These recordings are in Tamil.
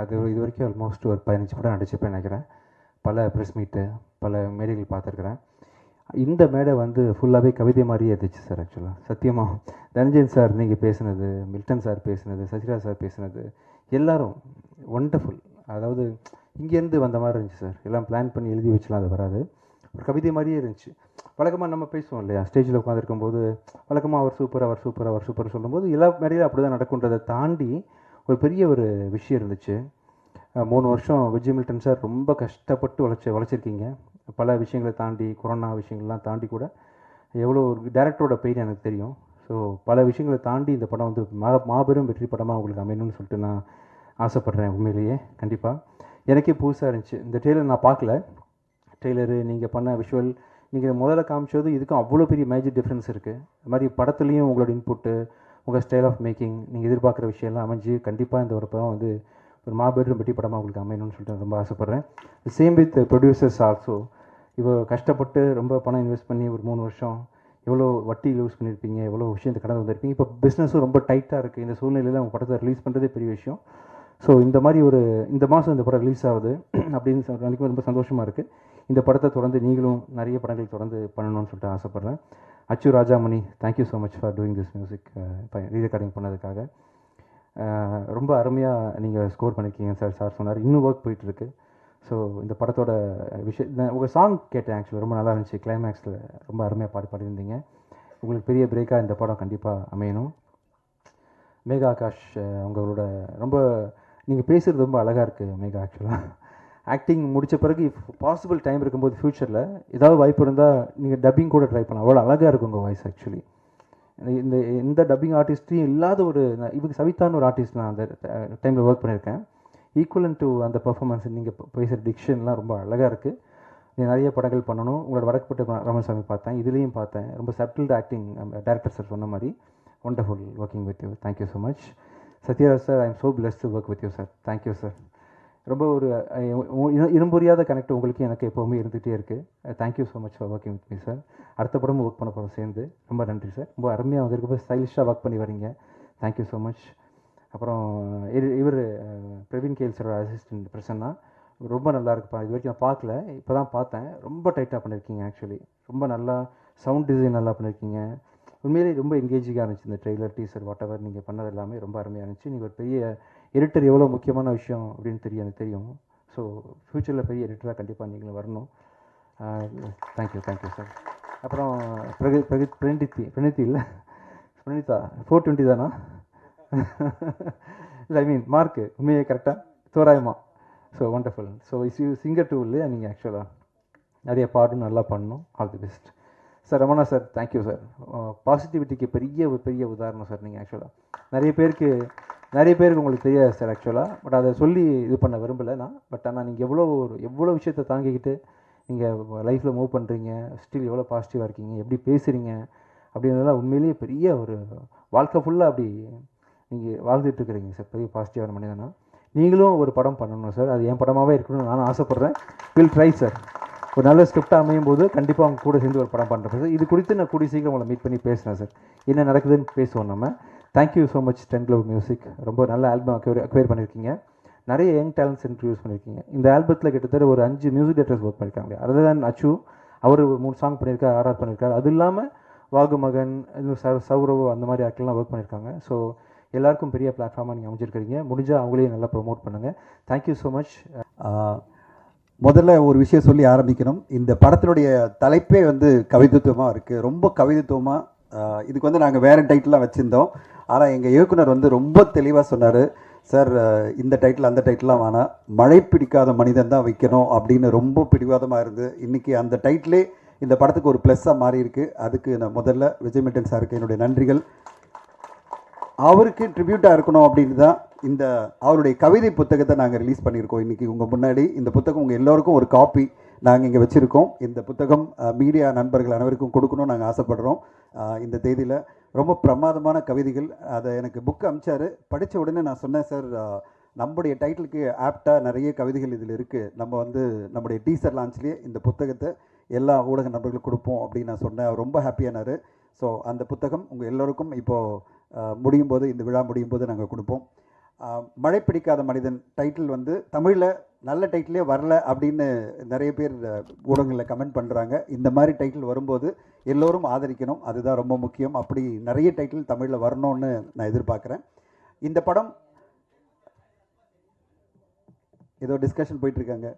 அது இது வரைக்கும் ஆல்மோஸ்ட் ஒரு 15 படம் நடிச்சிருப்பேன்னு நினைக்கிறேன். பல ப்ரெஸ் மீட்டு, பல மேடைகள் பார்த்துருக்குறேன். இந்த மேடை வந்து ஃபுல்லாகவே கவிதை மாதிரியே இருந்துச்சு சார். ஆக்சுவலாக சத்தியமாக தனஞ்சயன் சார் நீங்கள் பேசுனது, மில்டன் சார் பேசுனது, சசிராஜ் சார் பேசுனது எல்லாரும் ஒண்டர்ஃபுல். அதாவது இங்கேருந்து வந்த மாதிரி இருந்துச்சு சார். எல்லாம் பிளான் பண்ணி எழுதி வச்சலாம், அது வராது. ஒரு கவிதை மாதிரியே இருந்துச்சு. வழக்கமாக நம்ம பேசுவோம் இல்லையா, ஸ்டேஜில் உட்காந்துருக்கும்போது வழக்கமாக அவர் சூப்பர், அவர் சூப்பர், அவர் சூப்பர் சொல்லும்போது எல்லா மேடையிலும் அப்படி தான் நடக்குன்றதை தாண்டி ஒரு பெரிய ஒரு விஷயம் இருந்துச்சு. 3 வருஷம் விஜய் மில்டன் சார் ரொம்ப கஷ்டப்பட்டு வளைச்சிருக்கீங்க. பல விஷயங்களை தாண்டி, கொரோனா விஷயங்கள்லாம் தாண்டி கூட எவ்வளோ ஒரு டேரக்டரோட பெயின் எனக்கு தெரியும். ஸோ பல விஷயங்களை தாண்டி இந்த படம் வந்து மாபெரும் வெற்றி படமாக உங்களுக்கு அமையணும்னு சொல்லிட்டு நான் ஆசைப்பட்றேன். உண்மையிலேயே கண்டிப்பாக எனக்கே புதுசாக இருந்துச்சு. இந்த ட்ரெய்லர் நான் பார்க்கல. ட்ரெய்லரு நீங்கள் பண்ண விஷுவல், நீங்கள் முதல்ல காமிச்சது இதுக்கும் அவ்வளோ பெரிய மேஜர் டிஃப்ரென்ஸ் இருக்குது. அது மாதிரி படத்துலேயும் உங்களோட இன்புட்டு, உங்கள் ஸ்டைல் ஆஃப் மேக்கிங், நீங்கள் எதிர்பார்க்குற விஷயம்லாம் அமைஞ்சு கண்டிப்பாக இந்த ஒரு படம் வந்து ஒரு மாபெரும் வெற்றி படமாக உங்களுக்கு அமையணும்னு சொல்லிட்டு ரொம்ப ஆசைப்பட்றேன். Same with producers also. இவ்வளோ கஷ்டப்பட்டு ரொம்ப பணம் இன்வெஸ்ட் பண்ணி ஒரு 3 வருஷம் எவ்வளோ வட்டி யூஸ் பண்ணியிருப்பீங்க, எவ்வளோ விஷயத்தை கடந்து வந்திருப்பீங்க. இப்போ பிஸ்னஸும் ரொம்ப டைட்டாக இருக்குது. இந்த சூழ்நிலையில் உங்கள் படத்தை ரிலீஸ் பண்ணுறதே பெரிய விஷயம். ஸோ இந்த மாதிரி இந்த மாதம் இந்த படம் ரிலீஸ் ஆகுது அப்படின்னு நினைக்கும் ரொம்ப சந்தோஷமாக இருக்குது. இந்த படத்தை தொடர்ந்து நீங்களும் நிறைய படங்கள் தொடர்ந்து பண்ணணும்னு சொல்லிட்டு ஆசைப்பட்றேன். Achu Rajamani, thank you so much for doing this music, rerecording பண்ணதுக்காக. ரொம்ப அருமையாக நீங்கள் ஸ்கோர் பண்ணியிருக்கீங்க சார். சார் சொன்னார் இன்னும் ஒர்க் போயிட்டுருக்கு. ஸோ இந்த படத்தோட நான் உங்கள் சாங் கேட்டேன். ஆக்சுவலாக ரொம்ப நல்லா இருந்துச்சு. கிளைமேக்ஸில் ரொம்ப அருமையாக பாடியிருந்தீங்க. உங்களுக்கு பெரிய பிரேக்காக இந்த படம் கண்டிப்பாக அமையணும். மேகா ஆகாஷ், உங்களோட ரொம்ப நீங்கள் பேசுகிறது ரொம்ப அழகாக இருக்குது மேகா. ஆக்சுவலாக ஆக்டிங் முடித்த பிறகு இஃப் பாசிபிள் டைம் இருக்கும்போது ஃப்யூச்சரில் ஏதாவது வாய்ப்பு இருந்தால் நீங்கள் டப்பிங் கூட ட்ரை பண்ணலாம். அவ்வளோ அழகாக இருக்கும் உங்கள் வாய்ஸ். ஆக்சுவலி இந்த எந்த டப்பிங் ஆர்டிஸ்ட்டையும் இல்லாத ஒரு இவங்க சவிதான்னு ஒரு ஆர்டிஸ்ட் நான் அந்த டைமில் ஒர்க் பண்ணியிருக்கேன். ஈக்குவலன் டு அந்த பர்ஃபார்மன்ஸ், நீங்கள் பேசுகிற டிக்ஷன்லாம் ரொம்ப அழகாக இருக்குது. நீங்கள் நிறைய படங்கள் பண்ணணும். உங்களோட வடக்குப்பட்ட ராமசாமி பார்த்தேன், இதுலேயும் பார்த்தேன். ரொம்ப சட்டில்டு ஆக்டிங். டேரக்டர் சார் சொன்ன மாதிரி wonderful working with you. Thank you so much. Sathyaraj sir, I am so blessed to work with you sir. Thank you sir. ரொம்ப ஒரு இனம்புரியாத கனெக்ட் உங்களுக்கு எனக்கு எப்போவுமே இருந்துகிட்டே இருக்குது. Thank you so much for working with me sir. அடுத்த படமும் ஒர்க் பண்ண போகிறோம் சேர்ந்து. ரொம்ப நன்றி சார். ரொம்ப அருமையாக வந்திருக்கப்போ ஸ்டைலிஷாக ஒர்க் பண்ணி வரீங்க. Thank you so much. அப்புறம் இவர் பிரவீன் கேல் சாரோட அசிஸ்டன்ட் பிரசன்னா, ரொம்ப நல்லா இருக்குப்பா. இது வரைக்கும் நான் பார்க்கல, இப்போ தான் பார்த்தேன். ரொம்ப டைட்டாக பண்ணியிருக்கீங்க. ஆக்சுவலி ரொம்ப நல்லா சவுண்ட் டிசைன் நல்லா பண்ணியிருக்கீங்க. உண்மையிலேயே ரொம்ப என்கேஜிங்காக இருந்துச்சு. இந்த ட்ரெய்லர், டீசர், வாட் எவர் நீங்கள் பண்ணது எல்லாமே ரொம்ப அருமையாக இருந்துச்சு. நீங்கள் ஒரு பெரிய எடிட்டர், எவ்வளோ முக்கியமான விஷயம் அப்படின்னு எனக்கு தெரியும். ஸோ ஃப்யூச்சரில் பெரிய எடிட்டராக கண்டிப்பாக நீங்களும் வரணும். Thank you sir. அப்புறம் பிரணீதி இல்லை, பிரணீதா 420 தானா? இல்லை, ஐ மீன் மார்க்கு உண்மையே கரெக்டாக தோராயமாக. So wonderful. So singer too இல்லையா நீங்கள்? ஆக்சுவலாக நிறைய பாடும் நல்லா பண்ணணும். All the best sir. Ramana sir, thank you sir. பாசிட்டிவிட்டிக்கு பெரிய உதாரணம் சார் நீங்கள். ஆக்சுவலாக நிறைய பேருக்கு உங்களுக்கு தெரியாது சார் ஆக்சுவலாக. பட் அதை சொல்லி இது பண்ண விரும்பலை நான். பட் ஆனால் நீங்கள் எவ்வளோ விஷயத்தை தாங்கிக்கிட்டு நீங்கள் லைஃப்பில் மூவ் பண்ணுறீங்க, ஸ்டில் எவ்வளோ பாசிட்டிவாக இருக்கீங்க, எப்படி பேசுகிறீங்க அப்படின்றதெல்லாம் உண்மையிலேயே பெரிய ஒரு வாழ்க்கை ஃபுல்லாக அப்படி நீங்கள் வாழ்ந்துட்டுருக்குறீங்க சார். பெரிய பாசிட்டிவான மனிதனா. நீங்களும் ஒரு படம் பண்ணணும் சார். அது என் படமாகவே இருக்கணும்னு நானும் ஆசைப்பட்றேன். Will try sir. ஒரு நல்ல ஸ்கிரிப்டாக அமையும் போது கண்டிப்பாக அவங்க கூட சேர்ந்து ஒரு படம் பண்ணுறேன் சார். இது குறித்து நான் கூடிய சீக்கிரம் உங்களை மீட் பண்ணி பேசுகிறேன் சார். என்ன நடக்குதுன்னு பேசுவோம் நம்ம. Thank you so much 10 Glove music. ரொம்ப நல்ல ஆல்பம் அக்வயர் பண்ணியிருக்கீங்க. நிறைய யங் டேலண்ட்ஸ் இன்ட்ரடியூஸ் பண்ணியிருக்கீங்க. இந்த ஆல்பத்தில் கிட்டத்தட்ட ஒரு 5 மியூசிக் டேரக்டர்ஸ் ஒர்க் பண்ணியிருக்காங்க. அதர் தேன் அச்சு, அவர் 3 சாங் பண்ணியிருக்காரு, ஆர்ஆர் பண்ணியிருக்காரு. அது இல்லாமல் வாகுமகன், சௌரவ், அந்த மாதிரி ஆக்டர்லாம் ஒர்க் பண்ணியிருக்காங்க. ஸோ எல்லாருக்கும் பெரிய பிளாட்ஃபார்மாக நீங்கள் அமைச்சிருக்கிறீங்க. முடிஞ்சால் அவங்களையும் நல்லா ப்ரொமோட் பண்ணுங்கள். Thank you so much. முதல்ல ஒரு விஷயம் சொல்லி ஆரம்பிக்கணும். இந்த படத்தினுடைய தலைப்பே வந்து கவிதைத்துவமாக இருக்குது. ரொம்ப கவிதைத்துவமாக. இதுக்கு வந்து நாங்கள் வேறு டைட்டிலாம் வச்சுருந்தோம். ஆனால் எங்கள் இயக்குனர் வந்து ரொம்ப தெளிவாக சொன்னார், சார் இந்த டைட்டில் அந்த டைட்டிலாம் வேணாம், மழை பிடிக்காத மனிதன் தான் வைக்கணும் அப்படின்னு ரொம்ப பிடிவாதமாக இருந்து இன்றைக்கி அந்த டைட்டிலே இந்த படத்துக்கு ஒரு ப்ளஸ்ஸாக மாறி இருக்குது. அதுக்கு நான் முதல்ல விஜய் மில்டன் சாருக்கு என்னுடைய நன்றிகள். அவருக்கு ட்ரிபியூட்டாக இருக்கணும் அப்படின்னு தான் இந்த அவருடைய கவிதை புத்தகத்தை நாங்கள் ரிலீஸ் பண்ணியிருக்கோம். இன்றைக்கி உங்கள் முன்னாடி இந்த புத்தகம் உங்கள் எல்லோருக்கும் ஒரு காப்பி நாங்கள் இங்கே வச்சுருக்கோம். இந்த புத்தகம் மீடியா நண்பர்கள் அனைவருக்கும் கொடுக்கணும்னு நாங்கள் ஆசைப்படுறோம். இந்த தேதியில் ரொம்ப பிரமாதமான கவிதைகள். அதை எனக்கு புக்கு அனுப்பிச்சார். படித்த உடனே நான் சொன்னேன், சார் நம்முடைய டைட்டிலுக்கு ஆப்டாக நிறைய கவிதைகள் இதில் இருக்குது, நம்ம வந்து நம்முடைய டீசர் லான்ச்லேயே இந்த புத்தகத்தை எல்லா ஊடக நண்பர்களுக்கும் கொடுப்போம் அப்படின்னு நான் சொன்னேன். அவர் ரொம்ப ஹாப்பியானார். ஸோ அந்த புத்தகம் உங்கள் எல்லோருக்கும் இப்போது முடியும் போது, இந்த விழா முடியும் போது நாங்கள் கொடுப்போம். மழை பிடிக்காத மனிதன் டைட்டில் வந்து தமிழில் நல்ல டைட்டிலே வரல அப்படின்னு நிறைய பேர் ஊடகங்களில் கமெண்ட் பண்ணுறாங்க. இந்த மாதிரி டைட்டில் வரும்போது எல்லோரும் ஆதரிக்கணும், அதுதான் ரொம்ப முக்கியம். அப்படி நிறைய டைட்டில் தமிழில் வரணும்னு நான் எதிர்பார்க்குறேன். இந்த படம் ஏதோ டிஸ்கஷன் போயிட்டுருக்காங்க.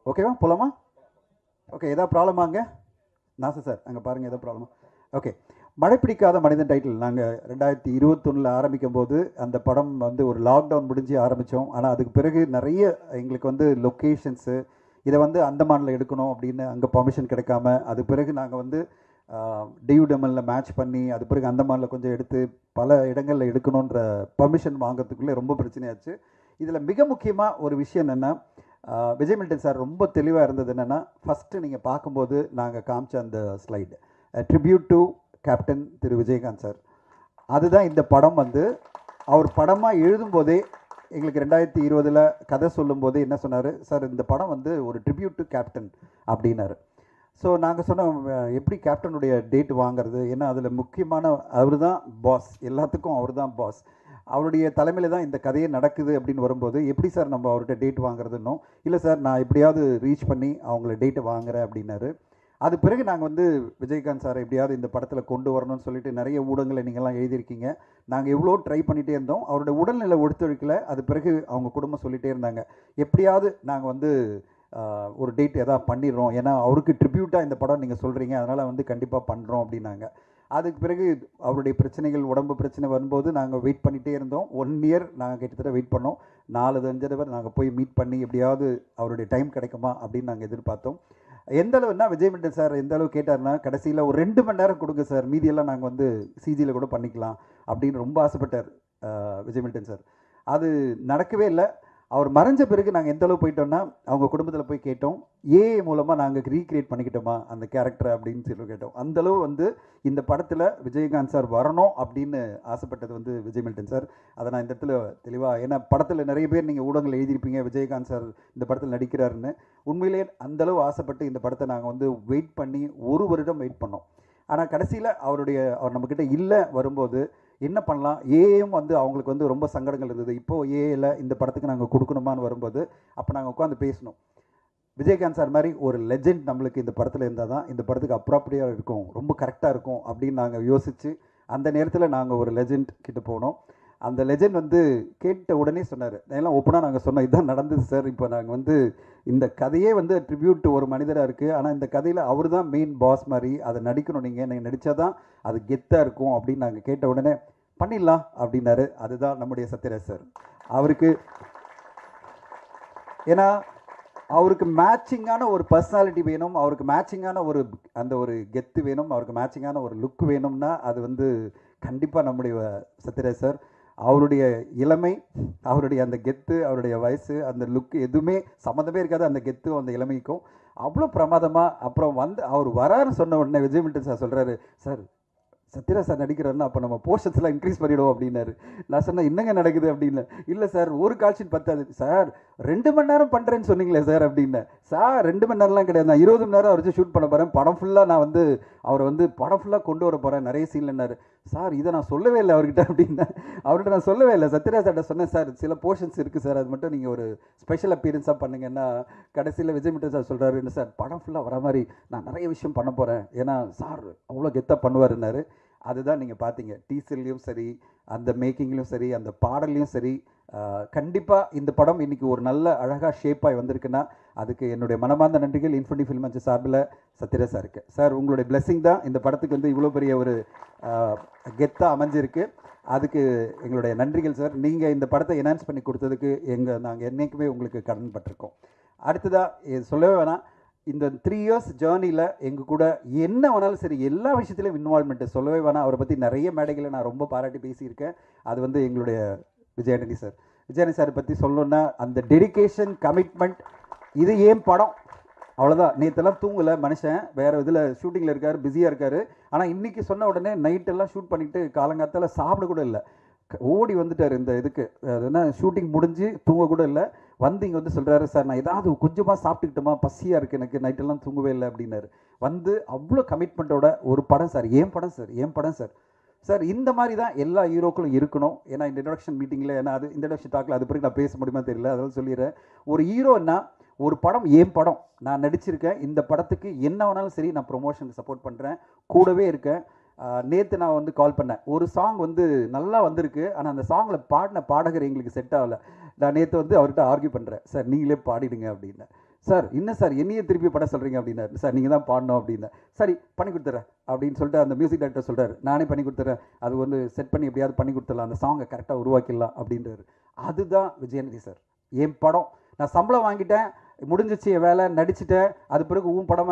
ஓகேவா, போகலாமா? ஓகே, எதாவது ப்ராப்ளமாங்க? நாசர் சார் அங்கே பாருங்கள், எதாவது ப்ராப்ளமா? ஓகே, மழை பிடிக்காத மனிதன் டைட்டில் நாங்கள் 2021 ஆரம்பிக்கும் போது அந்த படம் வந்து ஒரு லாக்டவுன் முடிஞ்சு ஆரம்பித்தோம். ஆனால் அதுக்கு பிறகு நிறைய எங்களுக்கு வந்து லொக்கேஷன்ஸு இதை வந்து அந்தமானில் எடுக்கணும் அப்படின்னு அங்கே பர்மிஷன் கிடைக்காம, அது பிறகு நாங்கள் வந்து டியூடெமலில் மேட்ச் பண்ணி அது பிறகு அந்தமானில் கொஞ்சம் எடுத்து பல இடங்களில் எடுக்கணுன்ற பர்மிஷன் வாங்கிறதுக்குள்ளே ரொம்ப பிரச்சனையாச்சு. இதில் மிக முக்கியமாக ஒரு விஷயம் என்னென்னா, விஜய் மில்டன் சார் ரொம்ப தெளிவாக இருந்தது என்னென்னா, ஃபஸ்ட்டு நீங்கள் பார்க்கும்போது நாங்கள் காமிச்ச அந்த slide tribute to captain Thiru Vijayakanth sir. அதுதான் இந்த படம் வந்து அவர் படமாக எழுதும்போதே எங்களுக்கு 2020 கதை சொல்லும்போது என்ன சொன்னார் சார், இந்த படம் வந்து ஒரு ட்ரிபியூட் டு கேப்டன் அப்படின்னாரு. ஸோ நாங்கள் சொன்னோம், எப்படி கேப்டனுடைய டேட் வாங்கிறது? ஏன்னா அதில் முக்கியமான அவர் தான் பாஸ், எல்லாத்துக்கும் அவர் தான் பாஸ், அவருடைய தலைமையில் தான் இந்த கதையே நடக்குது அப்படின்னு வரும்போது எப்படி சார் நம்ம அவர்கிட்ட டேட் வாங்குறதுன்னும், இல்லை சார் நான் எப்படியாவது ரீச் பண்ணி அவங்கள டேட்டை வாங்குறேன் அப்படின்னாரு. அது பிறகு நாங்கள் வந்து விஜயகாந்த் சார் எப்படியாவது இந்த படத்தில் கொண்டு வரணும்னு சொல்லிட்டு நிறைய ஊடகங்களை நீங்கள்லாம் எழுதியிருக்கீங்க. நாங்கள் எவ்வளோ ட்ரை பண்ணிகிட்டே இருந்தோம், அவருடைய உடல்நிலை ஒத்துழைக்கல. அது பிறகு அவங்க குடும்பம் சொல்லிகிட்டே இருந்தாங்க, எப்படியாவது நாங்கள் வந்து ஒரு டேட் எதாவது பண்ணிடுறோம், ஏன்னா அவருக்கு ட்ரிபியூட்டாக இந்த படம் நீங்கள் சொல்கிறீங்க, அதனால் வந்து கண்டிப்பாக பண்ணுறோம் அப்படின்னாங்க. அதுக்கு பிறகு அவருடைய பிரச்சனைகள், உடம்பு பிரச்சனை வரும்போது நாங்கள் வெயிட் பண்ணிகிட்டே இருந்தோம். 1 இயர் நாங்கள் கிட்டத்தட்ட வெயிட் பண்ணோம். 4-5 தடவை நாங்கள் போய் மீட் பண்ணி எப்படியாவது அவருடைய டைம் கிடைக்குமா அப்படின்னு நாங்கள் எதிர்பார்த்தோம். எந்த அளவுன்னா விஜய் மில்டன் சார் எந்த அளவு கேட்டார்னா, கடைசியில் ஒரு 2 மணி நேரம் கொடுங்க சார், மீதியெல்லாம் நாங்கள் வந்து சிஜியில் கூட பண்ணிக்கலாம் அப்படின்னு ரொம்ப ஆசைப்பட்டார் விஜய் மில்டன் சார். அது நடக்கவே இல்லை. அவர் மறைஞ்ச பிறகு நாங்கள் எந்த அளவு போயிட்டோம்னா, அவங்க குடும்பத்தில் போய் கேட்டோம், ஏஐ மூலமாக நாங்கள் ரீக்ரியேட் பண்ணிக்கிட்டோமா அந்த கேரக்டரை அப்படின்னு சொல்லி கேட்டோம். அந்தளவு வந்து இந்த படத்தில் விஜயகாந்த் சார் வரணும் அப்படின்னு ஆசைப்பட்டது வந்து விஜய் மில்டன் சார். அதை நான் இந்த இடத்துல தெளிவாக, ஏன்னா படத்தில் நிறைய பேர் நீங்கள் ஊடகங்கள் எழுதியிருப்பீங்க விஜயகாந்த் சார் இந்த படத்தில் நடிக்கிறாருன்னு. உண்மையிலேயே அந்தளவு ஆசைப்பட்டு இந்த படத்தை நாங்கள் வந்து வெயிட் பண்ணி 1 வருடம் வெயிட் பண்ணோம். ஆனால் கடைசியில் அவர் நம்மக்கிட்ட இல்லை வரும்போது என்ன பண்ணலாம், ஏஎம் வந்து அவங்களுக்கு வந்து ரொம்ப சங்கடங்கள் இருந்தது. இப்போது ஏஏல இந்த படத்துக்கு நாங்கள் கொடுக்கணுமான்னு வரும்போது அப்போ நாங்கள் உட்காந்து பேசணும். விஜயகாந்த் சார் மாதிரி ஒரு லெஜெண்ட் நம்மளுக்கு இந்த படத்தில் இருந்தால் தான் இந்த படத்துக்கு அப்ராப்ரியாக இருக்கும், ரொம்ப கரெக்டாக இருக்கும் அப்படின்னு நாங்கள் யோசித்து அந்த நேரத்தில் நாங்கள் ஒரு லெஜெண்ட் கிட்ட போனோம். அந்த லெஜெண்ட் வந்து கேட்ட உடனே சொன்னார், எல்லாம் ஓப்பனாக நாங்கள் சொன்னோம், இதுதான் நடந்தது சார், இப்போ நாங்கள் வந்து இந்த கதையே வந்து ட்ரிபியூட் ஒரு மனிதராக இருக்குது, ஆனால் இந்த கதையில் அவர் தான் மெயின் பாஸ் மாதிரி, அதை நடிக்கணும், நீங்கள் நடித்தா தான் அது கெத்தாக இருக்கும் அப்படின்னு நாங்கள் கேட்ட உடனே பண்ணிடலாம் அப்படின்னாரு. அதுதான் நம்முடைய சத்யராஜ் சார். அவருக்கு ஏன்னா அவருக்கு மேட்சிங்கான ஒரு பர்சனாலிட்டி வேணும், அவருக்கு மேட்சிங்கான ஒரு கெத்து வேணும், அவருக்கு மேட்சிங்கான ஒரு லுக் வேணும்னா அது வந்து கண்டிப்பாக நம்முடைய சத்யராஜ் சார். அவருடைய இளமை, அவருடைய அந்த கெத்து, அவருடைய வயசு, அந்த லுக்கு எதுவுமே சம்மந்தமே இருக்காது அந்த கெத்தும் அந்த இளமைக்கும். அவ்வளோ பிரமாதமாக அப்புறம் வந்து அவர் வராருன்னு சொன்ன உடனே விஜய் மில்டன் சார் சொல்கிறாரு, சார் சத்யராஜ் சார் நடிக்கிறாருன்னா அப்போ நம்ம போர்ஷன்ஸ்லாம் இன்க்ரீஸ் பண்ணிவிடுவோம் அப்படின்னாரு. நான் சொன்னேன், என்னங்க நடக்குது அப்படின்னு. இல்லை சார், ஒரு கால்ஷீட் பத்தாது சார், 2 மணி நேரம் பண்ணுறேன்னு சொன்னீங்களே சார் அப்படின்னு. சார் 2 மணி நேரம்லாம் கிடையாது, நான் 20 மணி நேரம் அவர் வச்சு ஷூட் பண்ண போகிறேன், படம் ஃபுல்லாக நான் வந்து அவரை வந்து படம் ஃபுல்லாக கொண்டு வர போகிறேன், நிறைய சீன்லன்னாரு. சார் இதை நான் சொல்லவே இல்லை அவர்கிட்ட அப்படின்னு. அவர்கிட்ட நான் சொல்லவே இல்லை, சத்யராஜ் சார்கிட்ட சொன்னேன், சார் சில போர்ஷன்ஸ் இருக்குது சார், அது மட்டும் நீங்கள் ஒரு ஸ்பெஷல் அப்பீரன்ஸாக பண்ணுங்கன்னா. கடைசியில் விஜய் மில்டன் சார் சொல்கிறாரு, என்ன சார் படம் ஃபுல்லாக வர மாதிரி நான் நிறைய விஷயம் பண்ண போகிறேன், ஏன்னா சார் அவ்வளோ கெத்தாக பண்ணுவாருன்னாரு. அதுதான் நீங்கள் பார்த்தீங்க, டீசர்லேயும் சரி, அந்த மேக்கிங்லேயும் சரி, அந்த பாடல்லையும் சரி. கண்டிப்பாக இந்த படம் இன்றைக்கி ஒரு நல்ல அழகாக ஷேப்பாகி வந்திருக்குன்னா அதுக்கு என்னுடைய மனமார்ந்த நன்றிகள் இன்ஃபினிட்டி ஃபில்ம் சார்பில் சத்யராஜ் சாருக்கு. சார் உங்களுடைய பிளெஸிங் தான் இந்த படத்துக்கு வந்து இவ்வளோ பெரிய ஒரு கெத்தாக அமைஞ்சிருக்கு, அதுக்கு எங்களுடைய நன்றிகள் சார். நீங்கள் இந்த படத்தை என்ஹான்ஸ் பண்ணி கொடுத்ததுக்கு நாங்கள் என்றைக்குமே உங்களுக்கு கடன் பட்டிருக்கோம். அடுத்ததாக சொல்லவே வேணாம், இந்த 3 இயர்ஸ் ஜேர்னியில் எங்கள் கூட என்ன வேணாலும் சரி எல்லா விஷயத்துலையும் இன்வால்மெண்ட்டு சொல்லவே வேணாம். அவரை பற்றி நிறைய மேடைகளை நான் ரொம்ப பாராட்டி பேசியிருக்கேன். அது வந்து எங்களுடைய விஜயானந்தி சார். விஜயானந்தி சாரை பற்றி சொல்லணுன்னா அந்த டெடிக்கேஷன், கமிட்மெண்ட், இது ஏன் படம் அவ்வளோதான். நேற்றெல்லாம் தூங்கலை மனுஷன், வேறு இதில் ஷூட்டிங்கில் இருக்கார், பிஸியாக இருக்கார். ஆனால் இன்றைக்கி சொன்ன உடனே நைட்டெல்லாம் ஷூட் பண்ணிவிட்டு காலங்காத்தால் சாப்பிட கூட இல்லை, ஓடி வந்துட்டார் இந்த இதுக்கு. அதுனா ஷூட்டிங் முடிஞ்சு தூங்க கூட இல்லை, வந்து இங்கே வந்து சொல்கிறாரு, சார் நான் ஏதாவது கொஞ்சமாக சாப்பிட்டுக்கிட்டோமா, பசியாக இருக்குது எனக்கு, நைட்டெல்லாம் தூங்கவே இல்லை அப்படின்னாரு. வந்து அவ்வளோ கமிட்மெண்ட்டோட ஒரு படம் சார், ஏன் படம் சார், ஏன் படம் சார், சார் இந்த மாதிரி தான் எல்லா ஹீரோக்களும் இருக்கணும். ஏன்னா இந்த இன்ட்ரடக்ஷன் மீட்டிங்கில் ஏன்னா அது இன்ட்ரடக்ஷன் டாக்கில் அது பிறகு நான் பேச முடியுமா தெரியல, அதனால சொல்லிடுறேன். ஒரு ஹீரோன்னா ஒரு படம் என் படம், நான் நடிச்சிருக்கேன், இந்த படத்துக்கு என்ன வேணாலும் சரி நான் ப்ரொமோஷனுக்கு சப்போர்ட் பண்ணுறேன், கூடவே இருக்கேன். நேற்று நான் வந்து கால் பண்ணேன், ஒரு சாங் வந்து நல்லா வந்திருக்கு, ஆனால் அந்த சாங்கில் பாடின பாடகர் எங்களுக்கு செட் ஆகலை. நான் நேற்று வந்து அவர்கிட்ட ஆர்கியூ பண்ணுறேன், சார் நீங்களே பாடிடுங்க அப்படின்னேன். சார் என்ன சார் என்னையே திருப்பி படம் சொல்கிறீங்க அப்படின்னாரு. சார் நீங்கள் தான் பாடணும் அப்படின்னேன். சரி பண்ணி கொடுத்துட்றேன் அப்படின்னு சொல்லிட்டு அந்த மியூசிக் டைரக்டர் சொல்கிறார், நானே பண்ணி கொடுத்துட்றேன், அது வந்து செட் பண்ணி எப்படியாவது பண்ணி கொடுத்துடலாம், அந்த சாங்கை கரெக்டாக உருவாக்கிடலாம் அப்படின்றாரு. அதுதான் விஜயநிதி சார். என் படம் நான் சம்பளம் வாங்கிட்டேன், முடிஞ்சிச்சு என் வேலை, நடிச்சிட்டேன், அது பிறகு ப்ராப்ளம்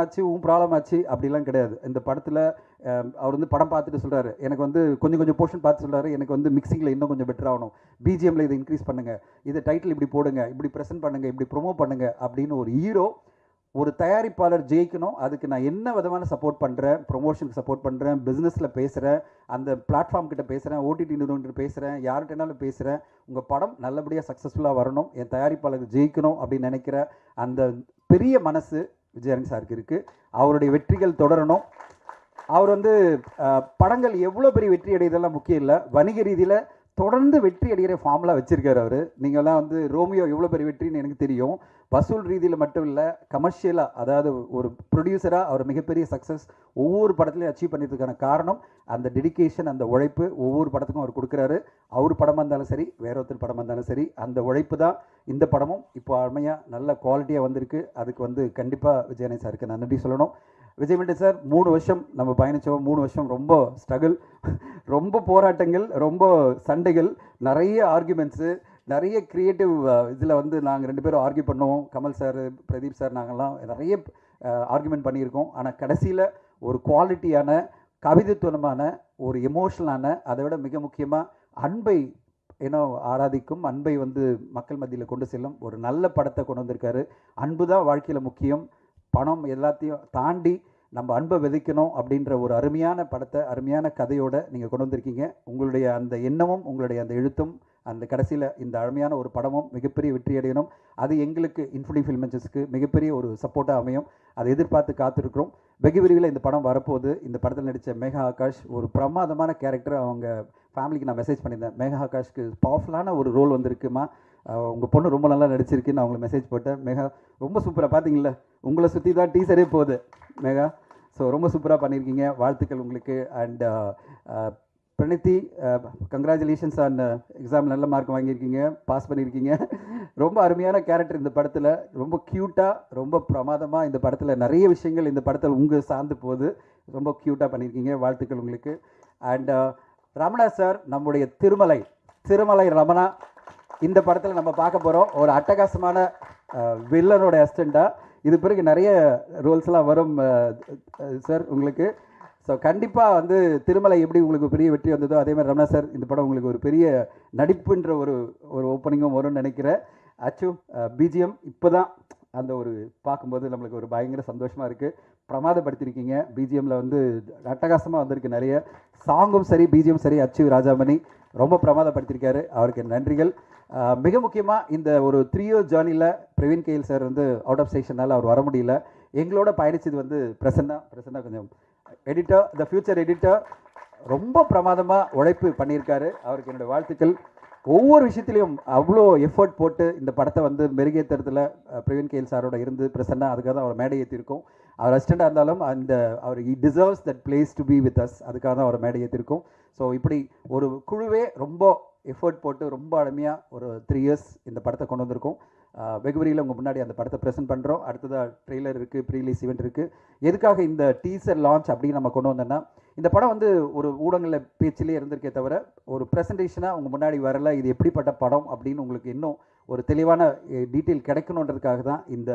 ஆச்சு அப்படிலாம் கிடையாது. இந்த படத்தில் அவர் வந்து படம் பார்த்துட்டு சொல்கிறாரு, எனக்கு வந்து கொஞ்சம் போர்ஷன் பார்த்து சொல்கிறாரு, எனக்கு வந்து மிக்சிங்கில் இன்னும் கொஞ்சம் பெட்டர் ஆகணும், பிஜிஎம்மில் இதை இன்க்ரீஸ் பண்ணுங்கள், இதை டைட்டில் இப்படி போடுங்க, இப்படி ப்ரெசென்ட் பண்ணுங்கள், இப்படி ப்ரொமோட் பண்ணுங்கள் அப்படின்னு ஒரு ஹீரோ ஒரு தயாரிப்பாளர் ஜெயிக்கணும். அதுக்கு நான் என்ன விதமான சப்போர்ட் பண்ணுறேன், ப்ரொமோஷனுக்கு சப்போர்ட் பண்ணுறேன், பிஸ்னஸில் பேசுகிறேன், அந்த பிளாட்ஃபார்ம் கிட்ட பேசுகிறேன், ஓடிடி நிறுவனத்தில் பேசுகிறேன், யார்கிட்டனாலும் பேசுகிறேன், உங்கள் படம் நல்லபடியாக சக்ஸஸ்ஃபுல்லாக வரணும், என் தயாரிப்பாளர் ஜெயிக்கணும் அப்படின்னு நினைக்கிற அந்த பெரிய மனசு விஜயன் சாருக்கு இருக்குது. அவருடைய வெற்றிகள் தொடரணும். அவர் வந்து படங்கள் எவ்வளோ பெரிய வெற்றி அடையதெல்லாம் முக்கியம் இல்லை, வணிக ரீதியில் தொடர்ந்து வெற்றி அடைகிற ஃபார்முலா வச்சுருக்காரு அவர். நீங்கள்லாம் வந்து ரோமியோ எவ்வளோ பெரிய வெற்றின்னு எனக்கு தெரியும். வசூல் ரீதியில் மட்டும் இல்லை, கமர்ஷியலாக, அதாவது ஒரு ப்ரொடியூசராக அவர் மிகப்பெரிய சக்ஸஸ் ஒவ்வொரு படத்துலையும் அச்சீவ் பண்ணியிருக்கான காரணம் அந்த டெடிக்கேஷன், அந்த உழைப்பு ஒவ்வொரு படத்துக்கும் அவர் கொடுக்குறாரு. அவர் படமாக இருந்தாலும் சரி, வேற ஒருத்தர் படமாக இருந்தாலும் சரி, அந்த உழைப்பு தான் இந்த படமும் இப்போ அருமையாக நல்ல குவாலிட்டியாக வந்திருக்கு. அதுக்கு வந்து கண்டிப்பாக விஜயனை சாருக்கு நான் நன்றி சொல்லணும். விஜய் சார் 3 வருஷம் நம்ம பயணித்தோம். 3 வருஷம் ரொம்ப ஸ்ட்ரகிள், ரொம்ப போராட்டங்கள், ரொம்ப சண்டைகள், நிறைய ஆர்குமெண்ட்ஸு, நிறைய க்ரியேட்டிவ் இதில் வந்து நாங்கள் 2 பேரும் ஆர்கியூ பண்ணுவோம். கமல் சார், பிரதீப் சார், நாங்கள்லாம் நிறைய ஆர்குமெண்ட் பண்ணியிருக்கோம். ஆனால் கடைசியில் ஒரு குவாலிட்டியான, கவிதைத்துவமான, ஒரு எமோஷனலான, அதை விட மிக முக்கியமாக அன்பை ஆராதிக்கும், அன்பை வந்து மக்கள் மத்தியில் கொண்டு செல்லும் ஒரு நல்ல படத்தை கொண்டு வந்திருக்காரு. அன்பு தான் வாழ்க்கையில் முக்கியம், பணம் எல்லாத்தையும் தாண்டி நம்ம அன்பை விதைக்கணும் அப்படின்ற ஒரு அருமையான படத்தை, அருமையான கதையோடு நீங்கள் கொண்டு வந்திருக்கீங்க. உங்களுடைய அந்த எண்ணமும், உங்களுடைய அந்த எழுத்தும், அந்த கடைசியில் இந்த அருமையான ஒரு படமும் மிகப்பெரிய வெற்றி அடையணும். அது எங்களுக்கு இன்ஃபினிட்டி ஃபில்மென்சஸ்க்கு மிகப்பெரிய ஒரு சப்போர்ட்டாக அமையும். அதை எதிர்பார்த்து காத்திருக்கிறோம். வெகு விரைவில் இந்த படம் வரப்போகுது. இந்த படத்தில் நடித்த மேகா ஆகாஷ் ஒரு பிரமாதமான கேரக்டர். அவங்க ஃபேமிலிக்கு நான் மெசேஜ் பண்ணியிருந்தேன், மேகா ஆகாஷ்க்கு பவர்ஃபுல்லான ஒரு ரோல் வந்திருக்குமா, உங்கள் பொண்ணு ரொம்ப நல்லா நடிச்சிருக்குன்னு அவங்களுக்கு மெசேஜ் போட்டேன். மேகா ரொம்ப சூப்பராக, பார்த்தீங்களா உங்களை சுற்றி தான் டீசரே போகுது மேகா. ஸோ ரொம்ப சூப்பராக பண்ணியிருக்கீங்க, வாழ்த்துக்கள் உங்களுக்கு. அண்ட் பிரணீதி, கங்க்ராச்சுலேஷன்ஸ் ஆன் எக்ஸாம், நல்ல மார்க் வாங்கியிருக்கீங்க, பாஸ் பண்ணியிருக்கீங்க. ரொம்ப அருமையான கேரக்டர் இந்த படத்தில், ரொம்ப க்யூட்டாக, ரொம்ப பிரமாதமாக இந்த படத்தில் நிறைய விஷயங்கள் இந்த படத்தில் உங்கள் சார்ந்து போகுது. ரொம்ப க்யூட்டாக பண்ணியிருக்கீங்க, வாழ்த்துக்கள் உங்களுக்கு. அண்ட் ரமணா சார், நம்முடைய திருமலை ரமணா இந்த படத்தில் நம்ம பார்க்க போகிறோம். ஒரு அட்டகாசமான வில்லனோட அசிஸ்டண்ட்டாக இது பிறகு நிறைய ரோல்ஸ்லாம் வரும் சார் உங்களுக்கு. ஸோ கண்டிப்பாக வந்து திருமலை எப்படி உங்களுக்கு பெரிய வெற்றி வந்ததோ அதே மாதிரி ரமணா சார் இந்த படம் உங்களுக்கு ஒரு பெரிய நடிப்புன்ற ஒரு ஓப்பனிங்கும் வரும்னு நினைக்கிறேன். அச்சு பிஜிஎம் இப்போ தான் அந்த ஒரு பார்க்கும்போது நம்மளுக்கு ஒரு பயங்கர சந்தோஷமாக இருக்குது. பிரமாதப்படுத்தியிருக்கீங்க. பிஜிஎம்மில் வந்து அட்டகாசமாக வந்திருக்கு, நிறைய சாங்கும் சரி, பிஜிஎம் சரி. அச்சு ராஜாமணி ரொம்ப பிரமாதப்படுத்தியிருக்காரு, அவருக்கு நன்றிகள். மிக முக்கியமாக இந்த ஒரு 3 year ஜேர்னியில் பிரவீன் கேஎல் சார் வந்து அவுட் ஆஃப் ஸ்டேஷனால் அவர் வர முடியல. எங்களோட பயணிச்சது வந்து பிரசன்னா கொஞ்சம் எடிட்டர், த ஃபியூச்சர் எடிட்டர், ரொம்ப பிரமாதமாக உழைப்பு பண்ணியிருக்காரு. அவருக்கு என்னோடய வாழ்த்துக்கள். ஒவ்வொரு விஷயத்துலையும் அவ்வளோ எஃபர்ட் போட்டு இந்த படத்தை வந்து மெருகேற்றுறதுல பிரவீன் கேஎல் சாரோட இருந்து பிரசன்னா, அதுக்காக தான் அவர் மேடை ஏற்றிருக்கோம். அவர் அசிஸ்டண்டாக இருந்தாலும் அவர் deserves that place to be with us, அதுக்காக தான் அவர் மேடை ஏற்றிருக்கோம். ஸோ இப்படி ஒரு குழுவே ரொம்ப எஃபர்ட் போட்டு ரொம்ப அருமையாக ஒரு 3 years இந்த படத்தை கொண்டு வந்திருக்கோம். வெகுவரியில் உங்கள் முன்னாடி அந்த படத்தை ப்ரெசென்ட் பண்ணுறோம். அடுத்ததாக ட்ரெய்லர் இருக்குது, ப்ரீலீஸ் ஈவெண்ட் இருக்குது. எதுக்காக இந்த டீசர் லான்ச் அப்படின்னு நம்ம கொண்டு வந்தோன்னா, இந்த படம் வந்து ஒரு ஊடகங்களில் பேச்சிலே இருந்திருக்கே தவிர ஒரு ப்ரெசன்டேஷனாக உங்கள் முன்னாடி வரல, இது எப்படிப்பட்ட படம் அப்படின்னு உங்களுக்கு இன்னும் ஒரு தெளிவான டீட்டெயில் கிடைக்கணுன்றதுக்காக தான் இந்த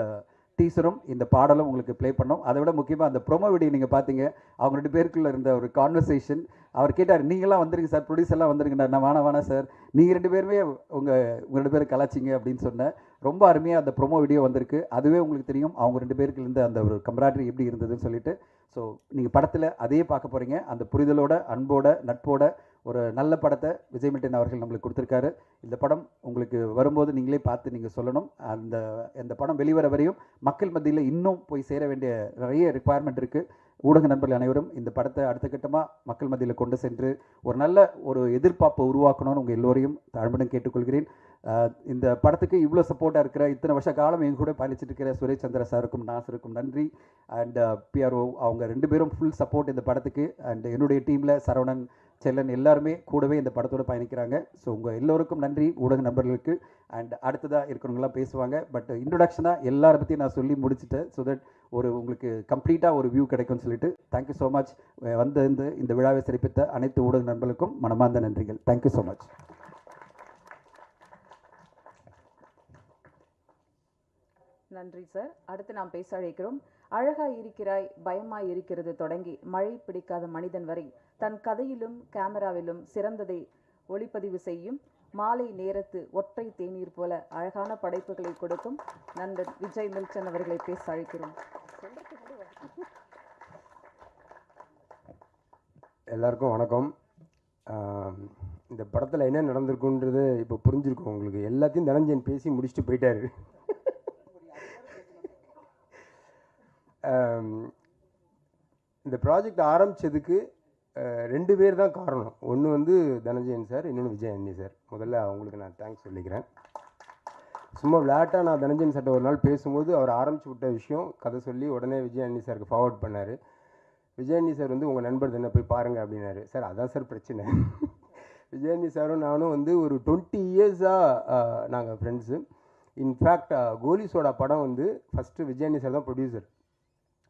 டீசரும் இந்த பாடலும் உங்களுக்கு ப்ளே பண்ணோம். அதை விட முக்கியமாக அந்த ப்ரோமோ வீடியோ நீங்கள் பார்த்தீங்க, அவங்க 2 பேருக்குள்ளே இருந்த ஒரு கான்வர்சேஷன். அவர் கேட்டார், நீங்களாம் வந்துருங்க சார், ப்ரொடியூசர்லாம் வந்துருங்க. நான் வேணாம் சார், நீங்கள் 2 பேருமே உங்கள் 2 பேரும் கலாச்சிங்க அப்படின்னு சொன்னேன். ரொம்ப அருமையாக அந்த ப்ரோமோ வீடியோ வந்திருக்கு. அதுவே உங்களுக்கு தெரியும் அவங்க 2 பேருக்கு இருந்த அந்த ஒரு கம்பராட்ரி எப்படி இருந்ததுன்னு சொல்லிட்டு. ஸோ நீங்கள் படத்தில் அதையே பார்க்க போகிறீங்க. அந்த புரிதலோட, அன்போட, நட்போட ஒரு நல்ல படத்தை விஜய் மில்டன் அவர்கள் நம்மளுக்கு கொடுத்துருக்காரு. இந்த படம் உங்களுக்கு வரும்போது நீங்களே பார்த்து நீங்கள் சொல்லணும். அந்த படம் வெளிவர வரையும் மக்கள் மத்தியில் இன்னும் போய் சேர வேண்டிய நிறைய ரிக்குவயர்மெண்ட் இருக்குது. ஊடக நண்பர்கள் அனைவரும் இந்த படத்தை அடுத்த கட்டமாக மக்கள் மத்தியில் கொண்டு சென்று ஒரு நல்ல ஒரு எதிர்பார்ப்பை உருவாக்கணும்னு உங்கள் எல்லோரையும் தாழ்மையுடன் கேட்டுக்கொள்கிறேன். இந்த படத்துக்கு இவ்வளோ சப்போர்ட்டாக இருக்கிற இத்தனை வருஷ காலம் எங்க கூட பயணிச்சுட்டு இருக்கிற சுரேஷ் சந்திர சாருக்கும் நாசருக்கும் நன்றி. அண்ட் பிஆர்ஓ அவங்க 2 பேரும் ஃபுல் சப்போர்ட் இந்த படத்துக்கு. அண்ட் என்னுடைய டீமில் சரவணன், செல்லன் எல்லாருமே கூடவே இந்த படத்தோடு பயணிக்கிறாங்க. ஸோ உங்கள் எல்லோருக்கும் நன்றி ஊடக நண்பர்களுக்கு. அண்ட் அடுத்ததாக இருக்கிறவங்களாம் பேசுவாங்க. பட் இன்ட்ரொடக்ஷனாக எல்லாரை பற்றியும் நான் சொல்லி முடிச்சுட்டேன். ஸோ தட் உங்களுக்கு கம்ப்ளீட்டாக ஒரு வியூ கிடைக்கும்னு சொல்லிட்டு தேங்க்யூ ஸோ மச். இந்த விழாவை சிறப்பித்த அனைத்து ஊடக நண்பர்களுக்கும் மனமார்ந்த நன்றிகள். Thank you so much. நன்றி சார். அடுத்து நாம் பேச அழைக்கிறோம். அழகாய் இருக்கிறாய் பயமாய் இருக்கிறது தொடங்கி மழை பிடிக்காத மனிதன் வரை தன் கதையிலும் கேமராவிலும் சிறந்ததை ஒளிப்பதிவு செய்யும் மாலை நேரத்து ஒற்றை தேநீர் போல அழகான படைப்புகளை கொடுக்கும் நண்பர் விஜய் மில்டன் அவர்களை பேச அழைக்கிறோம். எல்லாருக்கும் வணக்கம். இந்த படத்தில் என்ன நடந்திருக்குன்றது இப்போ புரிஞ்சிருக்கும் உங்களுக்கு. எல்லாத்தையும் தனஞ்சயன் பேசி முடிச்சுட்டு போயிட்டாரு. இந்த ப்ராஜெக்ட் ஆரம்பித்ததுக்கு 2 பேர் தான் காரணம். ஒன்று வந்து தனஞ்சயன் சார், இன்னொன்று விஜய் அண்ணி சார். முதல்ல அவங்களுக்கு நான் தேங்க்ஸ் சொல்லிக்கிறேன். சும்மா விளையாட்டாக நான் தனஞ்சயன் சார்ட்ட ஒரு நாள் பேசும்போது அவர் ஆரம்பிச்சு விட்ட விஷயம் கதை சொல்லி உடனே விஜய் அண்ணி சாருக்கு ஃபார்வர்ட் பண்ணார். விஜய் அண்ணி சார் வந்து உங்கள் நண்பர் தானே போய் பாருங்கள் அப்படின்னாரு. சார் அதான் சார் பிரச்சனை. விஜய் அண்ணி சாரும் நானும் வந்து ஒரு 20 இயர்ஸாக நாங்கள் ஃப்ரெண்ட்ஸு. இன்ஃபேக்ட் கோலி சோடா படம் வந்து ஃபஸ்ட்டு விஜய் அண்ணி சார் தான் ப்ரொடியூசர்.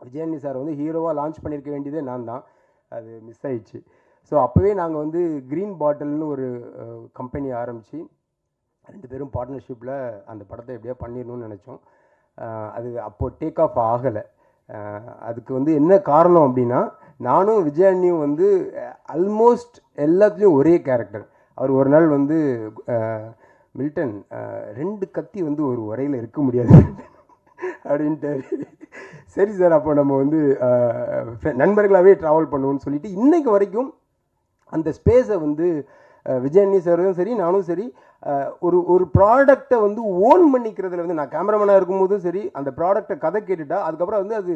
விஜய் அண்ணி சார் வந்து ஹீரோவாக லான்ச் பண்ணியிருக்க வேண்டியதே நான் தான். அது மிஸ் ஆயிடுச்சு. ஸோ அப்போவே நாங்கள் வந்து க்ரீன் பாட்டில்னு ஒரு கம்பெனி ஆரம்பித்து 2 பேரும் பார்ட்னர்ஷிப்பில் அந்த படத்தை எப்படியா பண்ணிடணும்னு நினச்சோம். அது அப்போது டேக் ஆஃப் ஆகலை. அதுக்கு வந்து என்ன காரணம் அப்படின்னா, நானும் விஜய் அண்ணியும் வந்து ஆல்மோஸ்ட் எல்லாத்துலேயும் ஒரே கேரக்டர். அவர் ஒரு நாள் வந்து மில்டன் 2 கத்தி வந்து ஒரு உரையில் இருக்க முடியாது அப்படின்ட்டு. சரி சார், அப்போ நம்ம வந்து நண்பர்களாகவே ட்ராவல் பண்ணுவோம்னு சொல்லிட்டு இன்றைக்கு வரைக்கும் அந்த ஸ்பேஸை வந்து விஜய் அண்ணி சாரும் சரி நானும் சரி ஒரு ப்ராடக்டை வந்து ஓன் பண்ணிக்கிறதுல வந்து நான் கேமராமேனாக இருக்கும்போதும் சரி அந்த ப்ராடக்டை கதை கேட்டுட்டா அதுக்கப்புறம் வந்து அது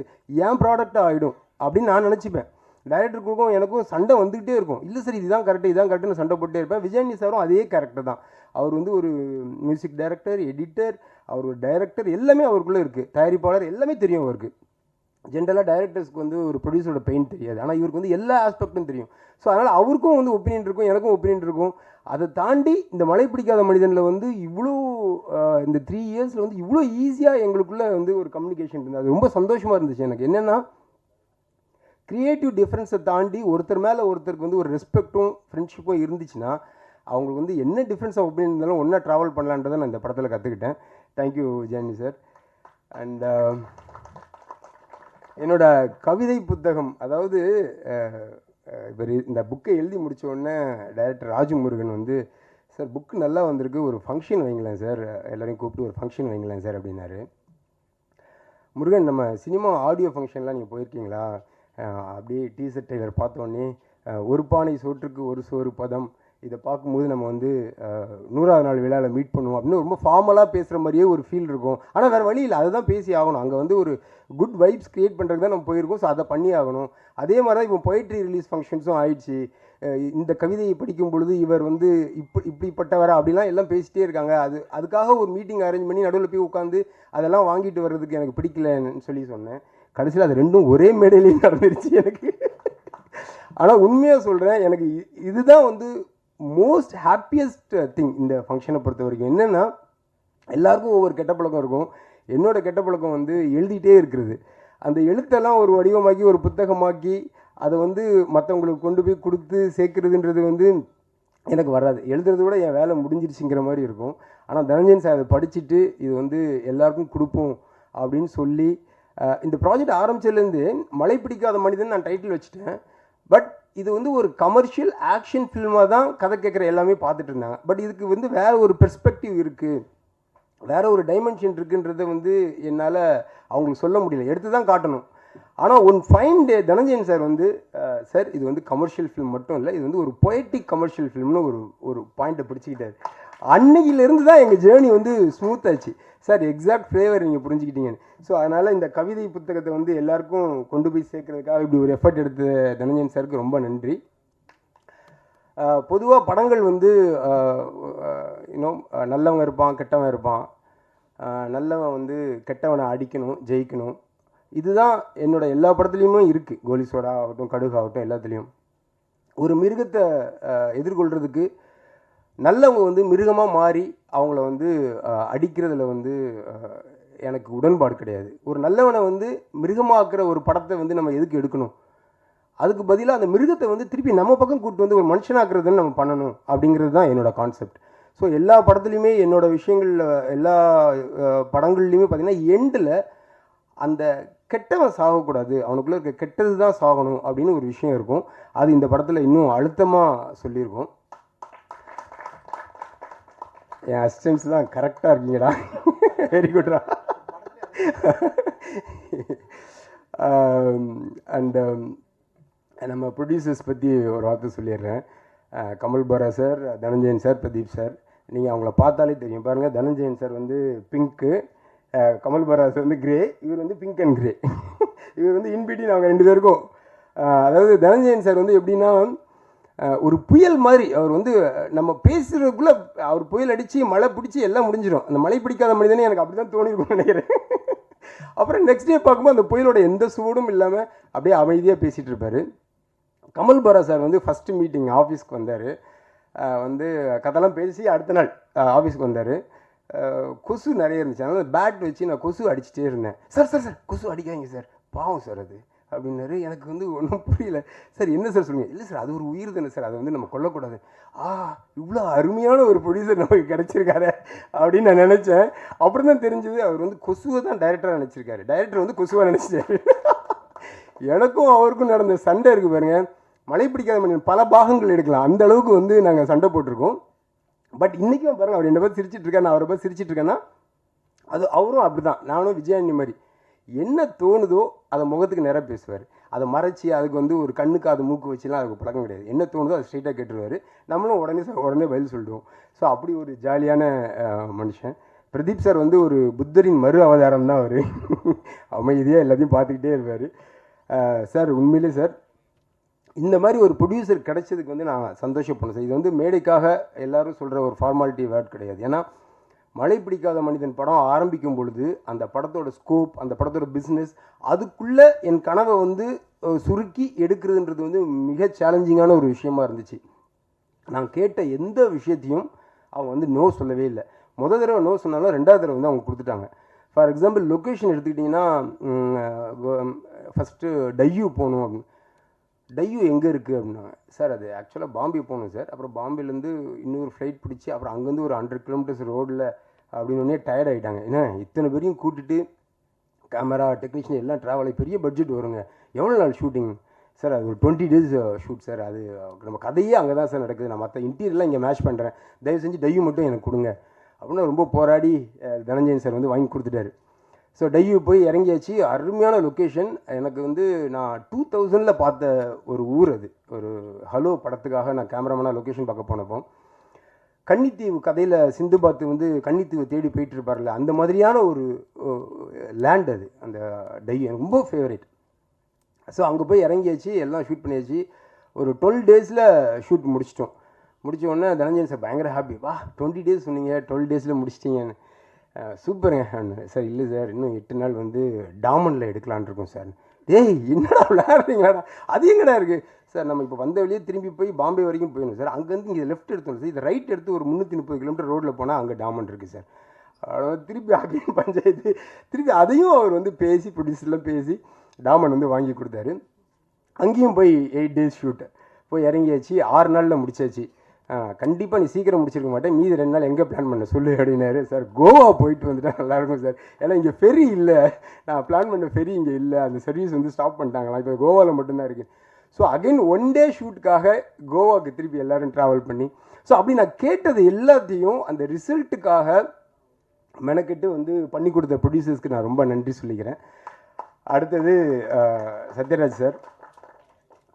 ஏன் ப்ராடக்டாக ஆகிடும் அப்படின்னு நான் நினச்சிப்பேன். டைரக்டருக்கும் எனக்கும் சண்டை வந்துக்கிட்டே இருக்கும். இல்லை சார் இதுதான் கரெக்டுன்னு சண்டை போட்டே இருப்பேன். விஜய் அண்ணி சாரும் அதே கேரக்டர் தான். அவர் வந்து ஒரு மியூசிக் டைரக்டர், எடிட்டர், அவர் ஒரு டைரக்டர், எல்லாமே அவருக்குள்ளே இருக்குது. தயாரிப்பாளர் எல்லாமே தெரியும் அவருக்கு. ஜென்ரலாக டைரக்டர்ஸ்க்கு வந்து ஒரு ப்ரொடியூசரோட பெயின் தெரியாது. ஆனால் இவருக்கு வந்து எல்லா ஆஸ்பெக்டும் தெரியும். ஸோ அதனால் அவருக்கும் வந்து ஒப்பீனியன் இருக்கும், எனக்கும் ஒப்பீனியன் இருக்கும். அதை தாண்டி இந்த மழை பிடிக்காத மனிதனில் வந்து இவ்வளோ இந்த 3 இயர்ஸில் வந்து இவ்வளோ ஈஸியாக எங்களுக்குள்ளே வந்து ஒரு கம்யூனிகேஷன் இருந்தது. அது ரொம்ப சந்தோஷமாக இருந்துச்சு எனக்கு. என்னென்னா க்ரியேட்டிவ் டிஃப்ரென்ஸை தாண்டி ஒருத்தர் மேலே ஒருத்தருக்கு வந்து ஒரு ரெஸ்பெக்டும் ஃப்ரெண்ட்ஷிப்பும் இருந்துச்சுன்னா அவங்களுக்கு வந்து என்ன டிஃப்ரென்ஸ் ஆஃப் ஒப்பீனியன் இருந்தாலும் ஒன்றா ட்ராவல் பண்ணலான்றதை நான் இந்த படத்தில் கற்றுக்கிட்டேன். Thank you Vijayani sir. அண்ட் என்னோட கவிதை புத்தகம், அதாவது இவர் இந்த புக்கை எழுதி முடித்த உடனே டைரக்டர் ராஜமுருகன் வந்து சார் புக்கு நல்லா வந்திருக்கு, ஒரு ஃபங்க்ஷன் வைங்களேன் சார், எல்லோரையும் கூப்பிட்டு ஒரு ஃபங்க்ஷன் வைங்களேன் சார் அப்படின்னாரு. முருகன், நம்ம சினிமா ஆடியோ ஃபங்க்ஷன்லாம் நீங்கள் போயிருக்கீங்களா? அப்படியே டீசர்ட் ட்ரெய்லர் பார்த்தோன்னே ஒரு பானை சோற்றுக்கு ஒரு சோறு பதம், இதை பார்க்கும்போது நம்ம வந்து 100ஆவது நாள் விழாவில் மீட் பண்ணுவோம் அப்படின்னு ரொம்ப ஃபார்மலாக பேசுகிற மாதிரியே ஒரு ஃபீல் இருக்கும். ஆனால் வேறு வழி இல்லை, அதை தான் பேசி ஆகணும். அங்கே வந்து ஒரு குட் வைப்ஸ் க்ரியேட் பண்ணுறதுக்கு தான் நம்ம போயிருக்கோம். ஸோ அதை பண்ணி ஆகணும். அதே மாதிரி தான் இப்போ பொயிட்ரி ரிலீஸ் ஃபங்க்ஷன்ஸும் ஆயிடுச்சு. இந்த கவிதையை படிக்கும் பொழுது இவர் வந்து இப்படிப்பட்டவரா அப்படிலாம் எல்லாம் பேசிகிட்டே இருக்காங்க. அதுக்காக ஒரு மீட்டிங் அரேஞ்ச் பண்ணி நடுவில் போய் உட்காந்து அதெல்லாம் வாங்கிட்டு வர்றதுக்கு எனக்கு பிடிக்கலன்னு சொல்லி சொன்னேன். கடைசியில் அது ரெண்டும் ஒரே மேடையிலையும் நடந்துருச்சு எனக்கு. ஆனால் உண்மையாக சொல்கிறேன், எனக்கு இதுதான் வந்து மோஸ்ட் ஹாப்பியஸ்ட் திங் இந்த ஃபங்க்ஷனை பொறுத்த வரைக்கும். என்னென்னா எல்லாருக்கும் ஒவ்வொரு கெட்ட பழக்கம் இருக்கும். என்னோட கெட்ட பழக்கம் வந்து எழுதிட்டே இருக்கிறது. அந்த எழுத்தெல்லாம் ஒரு வடிவமாக்கி ஒரு புத்தகமாக்கி அதை வந்து மற்றவங்களுக்கு கொண்டு போய் கொடுத்து சேர்க்குறதுன்றது வந்து எனக்கு வராது. எழுதுறத விட என் வேலை முடிஞ்சிருச்சுங்கிற மாதிரி இருக்கும். ஆனால் தனஞ்சயன் சார் அதை படிச்சுட்டு இது வந்து எல்லாருக்கும் கொடுப்போம் அப்படின்னு சொல்லி இந்த ப்ராஜெக்ட் ஆரம்பிச்சதுலேருந்து மழை பிடிக்காத மனிதன் நான் டைட்டில் வச்சுட்டேன். பட் இது வந்து ஒரு கமர்ஷியல் ஆக்ஷன் ஃபில்மாக தான் கதை கேட்குற எல்லாமே பார்த்துட்டு இருந்தாங்க. பட் இதுக்கு வந்து வேறு ஒரு பெர்ஸ்பெக்டிவ் இருக்குது, வேறு ஒரு டைமென்ஷன் இருக்குன்றதை வந்து என்னால் அவங்களுக்கு சொல்ல முடியல, எடுத்து தான் காட்டணும். ஆனால் one fine day Dhananjayan sir வந்து சார் இது வந்து கமர்ஷியல் ஃபிலிம் மட்டும் இல்லை, இது வந்து ஒரு பொயட்டிக் கமர்ஷியல் ஃபிலிம்னு ஒரு பாயிண்ட்டை பிடிச்சிக்கிட்டார். அன்னையிலேருந்து தான் எங்கள் ஜேர்னி வந்து ஸ்மூத் ஆச்சு சார். எக்ஸாக்ட் ஃப்ளேவர் நீங்கள் புரிஞ்சுக்கிட்டீங்கன்னு. ஸோ அதனால் இந்த கவிதை புத்தகத்தை வந்து எல்லாருக்கும் கொண்டு போய் சேர்க்கறதுக்காக இப்படி ஒரு எஃபர்ட் எடுத்த தனஞ்சயன் சாருக்கு ரொம்ப நன்றி. பொதுவாக படங்கள் வந்து இன்னும் நல்லவங்க இருப்பான், கெட்டவன் இருப்பான். நல்லவன் வந்து கெட்டவனை அடிக்கணும், ஜெயிக்கணும். இதுதான் என்னோட எல்லா படத்துலேயுமே இருக்குது. கோலி சோடா ஆகட்டும், கடுகு ஆகட்டும், எல்லாத்துலேயும் ஒரு மிருகத்தை எதிர்கொள்கிறதுக்கு நல்லவங்க வந்து மிருகமாக மாறி அவங்கள வந்து அடிக்கிறதுல வந்து எனக்கு உடன்பாடு கிடையாது. ஒரு நல்லவனை வந்து மிருகமாக்குற ஒரு படத்தை வந்து நம்ம எதுக்கு எடுக்கணும்? அதுக்கு பதிலாக அந்த மிருகத்தை வந்து திருப்பி நம்ம பக்கம் கூப்பிட்டு வந்து ஒரு மனுஷனாக்குறதுன்னு நம்ம பண்ணணும் அப்படிங்கிறது தான் என்னோடய கான்செப்ட். ஸோ எல்லா படத்துலையுமே என்னோடய விஷயங்களில் எல்லா படங்கள்லையுமே பார்த்திங்கன்னா எண்டில் அந்த கெட்டவன் சாகக்கூடாது, அவனுக்குள்ளே இருக்க கெட்டது தான் சாகணும் அப்படின்னு ஒரு விஷயம் இருக்கும். அது இந்த படத்தில் இன்னும் அழுத்தமாக சொல்லியிருக்கோம். என் அசிஸ்டன்ஸ் தான் கரெக்டாக இருக்கீங்கடா, வெரி குட்ரா. அண்ட் நம்ம ப்ரொடியூசர்ஸ் பற்றி ஒரு வார்த்தை சொல்லிடுறேன். Kamal Bohra sir, Dhananjayan sir, Pradeep sir, நீங்கள் அவங்கள பார்த்தாலே தெரியும். பாருங்கள், தனஞ்சயன் சார் வந்து பிங்க்கு, கமல் பாரா சார் வந்து கிரே, இவர் வந்து பிங்க் அண்ட் கிரே. இவர் வந்து இன்பிட்வீன் அவங்க ரெண்டு பேருக்கும். அதாவது தனஞ்சயன் சார் வந்து எப்படின்னா ஒரு புயல் மாதிரி. அவர் வந்து நம்ம பேசுகிறதுக்குள்ளே அவர் புயல் அடித்து மழை பிடிச்சி எல்லாம் முடிஞ்சிடும். அந்த மழை பிடிக்காத மனிதனே எனக்கு அப்படி தான் தோணிருக்கும்னு நினைக்கிறேன். அப்புறம் நெக்ஸ்ட் டே பார்க்கும்போது அந்த புயலோட எந்த சூடும் இல்லாமல் அப்படியே அமைதியாக பேசிகிட்டு இருப்பார். கமல் பாரா சார் வந்து ஃபஸ்ட்டு மீட்டிங் ஆஃபீஸ்க்கு வந்தார். வந்து கதெல்லாம் பேசி அடுத்த நாள் ஆஃபீஸ்க்கு வந்தார். கொசு நிறைய இருந்துச்சு. அதனால் பேட் வச்சு நான் கொசு அடிச்சுட்டே இருந்தேன். சார் சார் சார் கொசு அடிக்காதீங்க சார், பாவம் சார் அது அப்படின்னாரு. எனக்கு வந்து ஒன்றும் புரியல. சார் என்ன சார் சொல்லுங்கள்? இல்லை சார், அது ஒரு உயிர் தானே சார், அதை வந்து நம்ம கொல்லக்கூடாது. இவ்வளோ அருமையான ஒரு ப்ரொடியூசர் நமக்கு கிடச்சிருக்காரு அப்படின்னு நான் நினச்சேன். அப்புறம் தான் தெரிஞ்சது அவர் வந்து கொசுவை தான் டைரக்டராக நினச்சிருக்காரு. டைரக்டர் வந்து கொசுவாக நினச்சிட்டாரு. எனக்கும் அவருக்கும் நடந்த சண்டை இருக்குது பாருங்க. மழை பிடிக்காத மனிதன் பல பாகங்கள் எடுக்கலாம், அந்த அளவுக்கு வந்து நாங்கள் சண்டை போட்டிருக்கோம். பட் இன்றைக்கும் பாருங்கள், அவர் என்ன பார்த்து சிரிச்சிட்டு இருக்கா, நான் அவரை பார்த்து சிரிச்சிட்டு இருக்கேன்னா அது அவரும் அப்படி தான். நானும் விஜயாண்டி மாதிரி என்ன தோணுதோ அதை முகத்துக்கு நேராக பேசுவார். அதை மறைச்சி அதுக்கு வந்து ஒரு கண்ணுக்கு அது மூக்கு வச்சுலாம் அதுக்கு பழக்கம் கிடையாது. என்ன தோணுதோ அதை ஸ்ட்ரெயிட்டாக கேட்டுருவார். நம்மளும் உடனே பதில் சொல்லிடுவோம். ஸோ அப்படி ஒரு ஜாலியான மனுஷன். பிரதீப் சார் வந்து ஒரு புத்தரின் மறு அவதாரம் தான். அவர் அமைதியாக எல்லாத்தையும் பார்த்துக்கிட்டே இருப்பார். சார் உண்மையிலே சார் இந்த மாதிரி ஒரு ப்ரொடியூசர் கிடைச்சதுக்கு வந்து நான் சந்தோஷப்படணும் சார். இது வந்து மேடைக்காக எல்லோரும் சொல்கிற ஒரு ஃபார்மாலிட்டி வேர்ட் கிடையாது. ஏன்னா மழை பிடிக்காத மனிதன் படம் ஆரம்பிக்கும் பொழுது அந்த படத்தோட ஸ்கோப், அந்த படத்தோட பிஸ்னஸ், அதுக்குள்ளே என் கனவை வந்து சுருக்கி எடுக்கிறதுன்றது வந்து மிக சேலஞ்சிங்கான ஒரு விஷயமா இருந்துச்சு. நான் கேட்ட எந்த விஷயத்தையும் அவங்க வந்து நோ சொல்லவே இல்லை. முதல் தடவை நோ சொன்னாலும் ரெண்டாவது தடவை வந்து அவங்க கொடுத்துட்டாங்க. ஃபார் எக்ஸாம்பிள் லொக்கேஷன் எடுத்துக்கிட்டிங்கன்னா, ஃபஸ்ட்டு டையூ போகணும் அப்படின்னு. டையூ எங்கே இருக்குது அப்படின்னாங்க. சார் அது ஆக்சுவலாக பாம்பே போகணும் சார். அப்புறம் பாம்பேலேருந்து இன்னொரு ஃப்ளைட் பிடிச்சி அப்புறம் அங்கேருந்து ஒரு 100 கிலோமீட்டர்ஸ் ரோடில் அப்படின்னு டயர்ட் ஆகிட்டாங்க. ஏன்னா இத்தனை பேரையும் கூட்டிட்டு கேமரா டெக்னீஷியன் எல்லாம் ட்ராவல் ஆகி பெரிய பட்ஜெட் வருங்க. எவ்வளோ நாள் ஷூட்டிங் சார்? அது ஒரு 20 days ஷூட் சார். அது நம்ம கதையே அங்கே தான் சார் நடக்குது. நான் மற்ற இன்டீரியர்லாம் இங்கே மேட்ச் பண்ணுறேன், தயவு செஞ்சு டையூ மட்டும் எனக்கு கொடுங்க அப்படின்னு ரொம்ப போராடி தனஞ்சயன் சார் வந்து வாங்கி கொடுத்துட்டாரு. ஸோ டையூ போய் இறங்கியாச்சு. அருமையான லொக்கேஷன். எனக்கு வந்து நான் 2000 பார்த்த ஒரு ஊர் அது. ஒரு ஹலோ படத்துக்காக நான் கேமராமேனாக லொக்கேஷன் பார்க்க போனப்போ கன்னித்தீவு கதையில் சிந்துபாத்து வந்து கன்னித்தீவை தேடி போயிட்டு இருப்பார்ல, அந்த மாதிரியான ஒரு லேண்ட் அது. அந்த டையூ எனக்கு ரொம்ப ஃபேவரேட். ஸோ அங்கே போய் இறங்கியாச்சு, எல்லாம் ஷூட் பண்ணியாச்சு. ஒரு 12 days ஷூட் முடிச்சிட்டோம். முடித்த உடனே தனஞ்சயன் சார் பயங்கர ஹாப்பி. 20 days சொன்னீங்க, 12 days முடிச்சிட்டிங்கன்னு. சூப்பருங்க. சார் இல்லை சார், இன்னும் 8 நாள் வந்து டாமனில் எடுக்கலான் இருக்கோம் சார். டேய் என்னடா விளையாடுறீங்களாடா, அது எங்கடா இருக்குது சார்? நம்ம இப்போ வந்த வழியே திரும்பி போய் பாம்பே வரைக்கும் போயிடணும் சார். அங்கேருந்து இங்கே லெஃப்ட் எடுத்தோம் சார், இதை ரைட் எடுத்து ஒரு 330 கிலோமீட்டர் ரோட்டில் போனால் அங்கே டாமன் இருக்குது சார். திருப்பி அகைன் பஞ்சாயத்து, திருப்பி அதையும் அவர் வந்து பேசி ப்ரொடியூசர்லாம் பேசி டாமன் வந்து வாங்கி கொடுத்தாரு. அங்கேயும் போய் 8 days ஷூட்டு போய் இறங்கியாச்சு. 6 நாளில் முடிச்சாச்சு. கண்டிப்பாக நீ சீக்கிரம் முடிச்சிருக்க மாட்டேன், மீதி 2 நாள் எங்கே பிளான் பண்ண சொல்லு அப்படின்னாரு. சார் கோவா போயிட்டு வந்துட்டா நல்லாயிருக்கும் சார், ஏன்னா இங்கே ஃபெரி இல்லை, நான் பிளான் பண்ண ஃபெரி இங்கே இல்லை, அந்த சர்வீஸ் வந்து ஸ்டாப் பண்ணிட்டாங்களா, இப்போ கோவாவில் மட்டும்தான் இருக்குது. ஸோ அகைன் 1 day ஷூட்டுக்காக கோவாவுக்கு திருப்பி எல்லோரும் ட்ராவல் பண்ணி, ஸோ அப்படி நான் கேட்டது எல்லாத்தையும் அந்த ரிசல்ட்டுக்காக மெனக்கெட்டு வந்து பண்ணி கொடுத்த ப்ரொடியூசர்ஸ்க்கு நான் ரொம்ப நன்றி சொல்லிக்கிறேன். அடுத்தது சத்யராஜ் சார்.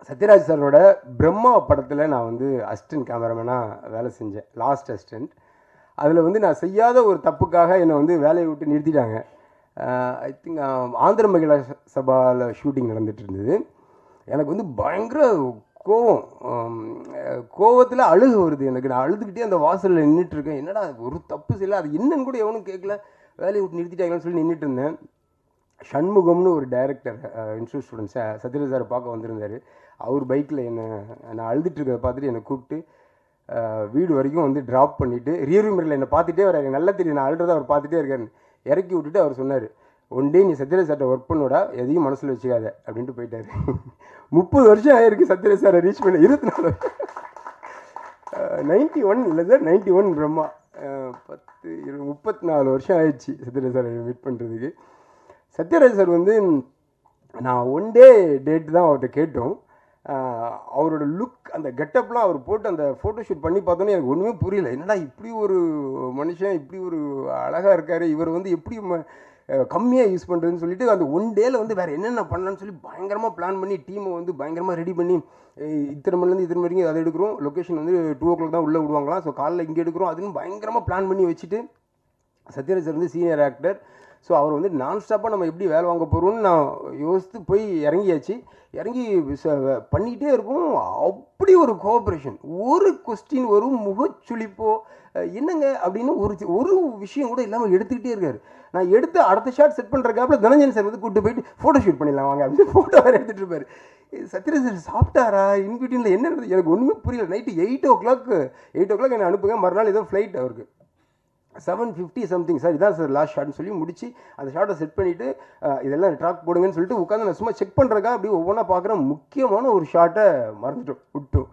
சத்யராஜ் சாரோட பிரம்மா படத்தில் நான் வந்து அசிஸ்டன்ட் கேமராமேனாக வேலை செஞ்சேன், லாஸ்ட் அசிஸ்டன்ட். அதில் வந்து நான் செய்யாத ஒரு தப்புக்காக என்னை வந்து வேலையை விட்டு நிறுத்திட்டாங்க. ஐ திங்க் ஆந்திர மகிழா சபாவில் ஷூட்டிங் நடந்துட்டு இருந்தது. எனக்கு வந்து பயங்கர கோவத்தில் அழுக வருது எனக்கு. நான் அழுதுகிட்டே அந்த வாசலில் நின்றுட்டுருக்கேன். என்னடா ஒரு தப்பு செய்யல, அது என்னன்னு கூட எவனும் கேட்கல, வேலையை விட்டு நிறுத்திட்டாங்கன்னு சொல்லி நின்றுட்டு இருந்தேன். ஷண்முகம்னு ஒரு director institute students Sathyaraj sir பார்க்க வந்திருந்தார். அவர் பைக்கில் நான் அழுதுட்டு இருக்கிறத பார்த்துட்டு என்னை கூப்பிட்டு வீடு வரைக்கும் வந்து ட்ராப் பண்ணிவிட்டு ரியர்வியூ மிரரில் என்னை பார்த்துட்டே வராரு. நல்லா தெரியும் நான் அழுறதை அவர் பார்த்துட்டே இருக்காருன்னு. இறக்கி விட்டுட்டு அவர் சொன்னார், ஒன் டே நீ சத்யராஜ் சார்ட்ட ஒர்க் பண்ணோடா, எதையும் மனசில் வச்சுக்காத அப்படின்ட்டு போயிட்டார். 30 வருஷம் ஆயிருக்கு சத்யராஜ் சாரை ரீச் பண்ண. 24 91 இல்லை சார், 91 பிரம்மா 34 வருஷம் ஆயிடுச்சு சத்யராஜ் சாரை மீட் பண்ணுறதுக்கு. சத்யராஜ் சார் வந்து நான் ஒன் டே டேட் தான் அவர்கிட்ட கேட்டோம். அவரோட லுக், அந்த கெட்டப்லாம் அவர் போட்டு அந்த ஃபோட்டோ ஷூட் பண்ணி பார்த்தோன்னே எனக்கு ஒன்றுமே புரியல. என்னடா இப்படி ஒரு மனுஷன் இப்படி ஒரு அழகாக இருக்கார், இவர் வந்து எப்படி கம்மியாக யூஸ் பண்ணுறதுன்னு சொல்லிட்டு அந்த ஒன் டேயில் வந்து வேறு என்னென்ன பண்ணலான்னு சொல்லி பயங்கரமாக பிளான் பண்ணி டீமை வந்து பயங்கரமாக ரெடி பண்ணி இத்தனை மணிலேருந்து இத்தனை வரைக்கும் அதை எடுக்கிறோம். லொக்கேஷன் வந்து 2 o'clock தான் உள்ளே விடுவாங்களாம். ஸோ காலைல இங்கே எடுக்கிறோம். அதுன்னு பயங்கரமாக பிளான் பண்ணி வச்சுட்டு சத்யராஜ் சார் வந்து சீனியர் ஆக்டர். ஸோ அவர் வந்து நான் ஸ்டாப்பாக நம்ம எப்படி வேலை வாங்க போகிறோம்னு நான் யோசித்து போய் இறங்கியாச்சு. இறங்கி பண்ணிக்கிட்டே இருக்கும். அப்படி ஒரு கோஆப்ரேஷன், ஒரு கொஸ்டின், ஒரு முகச்சுளிப்போ என்னங்க அப்படின்னு ஒரு விஷயம் கூட இல்லாமல் எடுத்துக்கிட்டே இருக்காரு. நான் எடுத்து அடுத்த ஷாட் செட் பண்ணுற கேப்பில் தனஞ்சன் சார் வந்து கூப்பிட்டு போயிட்டு ஃபோட்டோ ஷூட் பண்ணிடலாம் வாங்க அப்படின்னு ஃபோட்டோ வேறு எடுத்துகிட்டு இருப்பார். சத்யராஜ் சார் சாப்பிட்டாரா இன்பிட்வீனில் என்ன நடந்தது எனக்கு ஒன்றுமே புரியல. நைட்டு 8 o'clock என்னை அனுப்புங்க. மறுநாள் ஏதோ ஃப்ளைட் அவருக்கு 7:50 சம்திங். சார் இதான் சார் லாஸ்ட் ஷாட்னு சொல்லி முடிச்சு அந்த ஷாட்டை செட் பண்ணிவிட்டு இதெல்லாம் ட்ராக் போடுங்கன்னு சொல்லிட்டு உட்காந்து நான் சும்மா செக் பண்ணுறக்கா அப்படி ஒவ்வொன்றா பார்க்குறேன். முக்கியமான ஒரு ஷாட்டை விட்டோம்.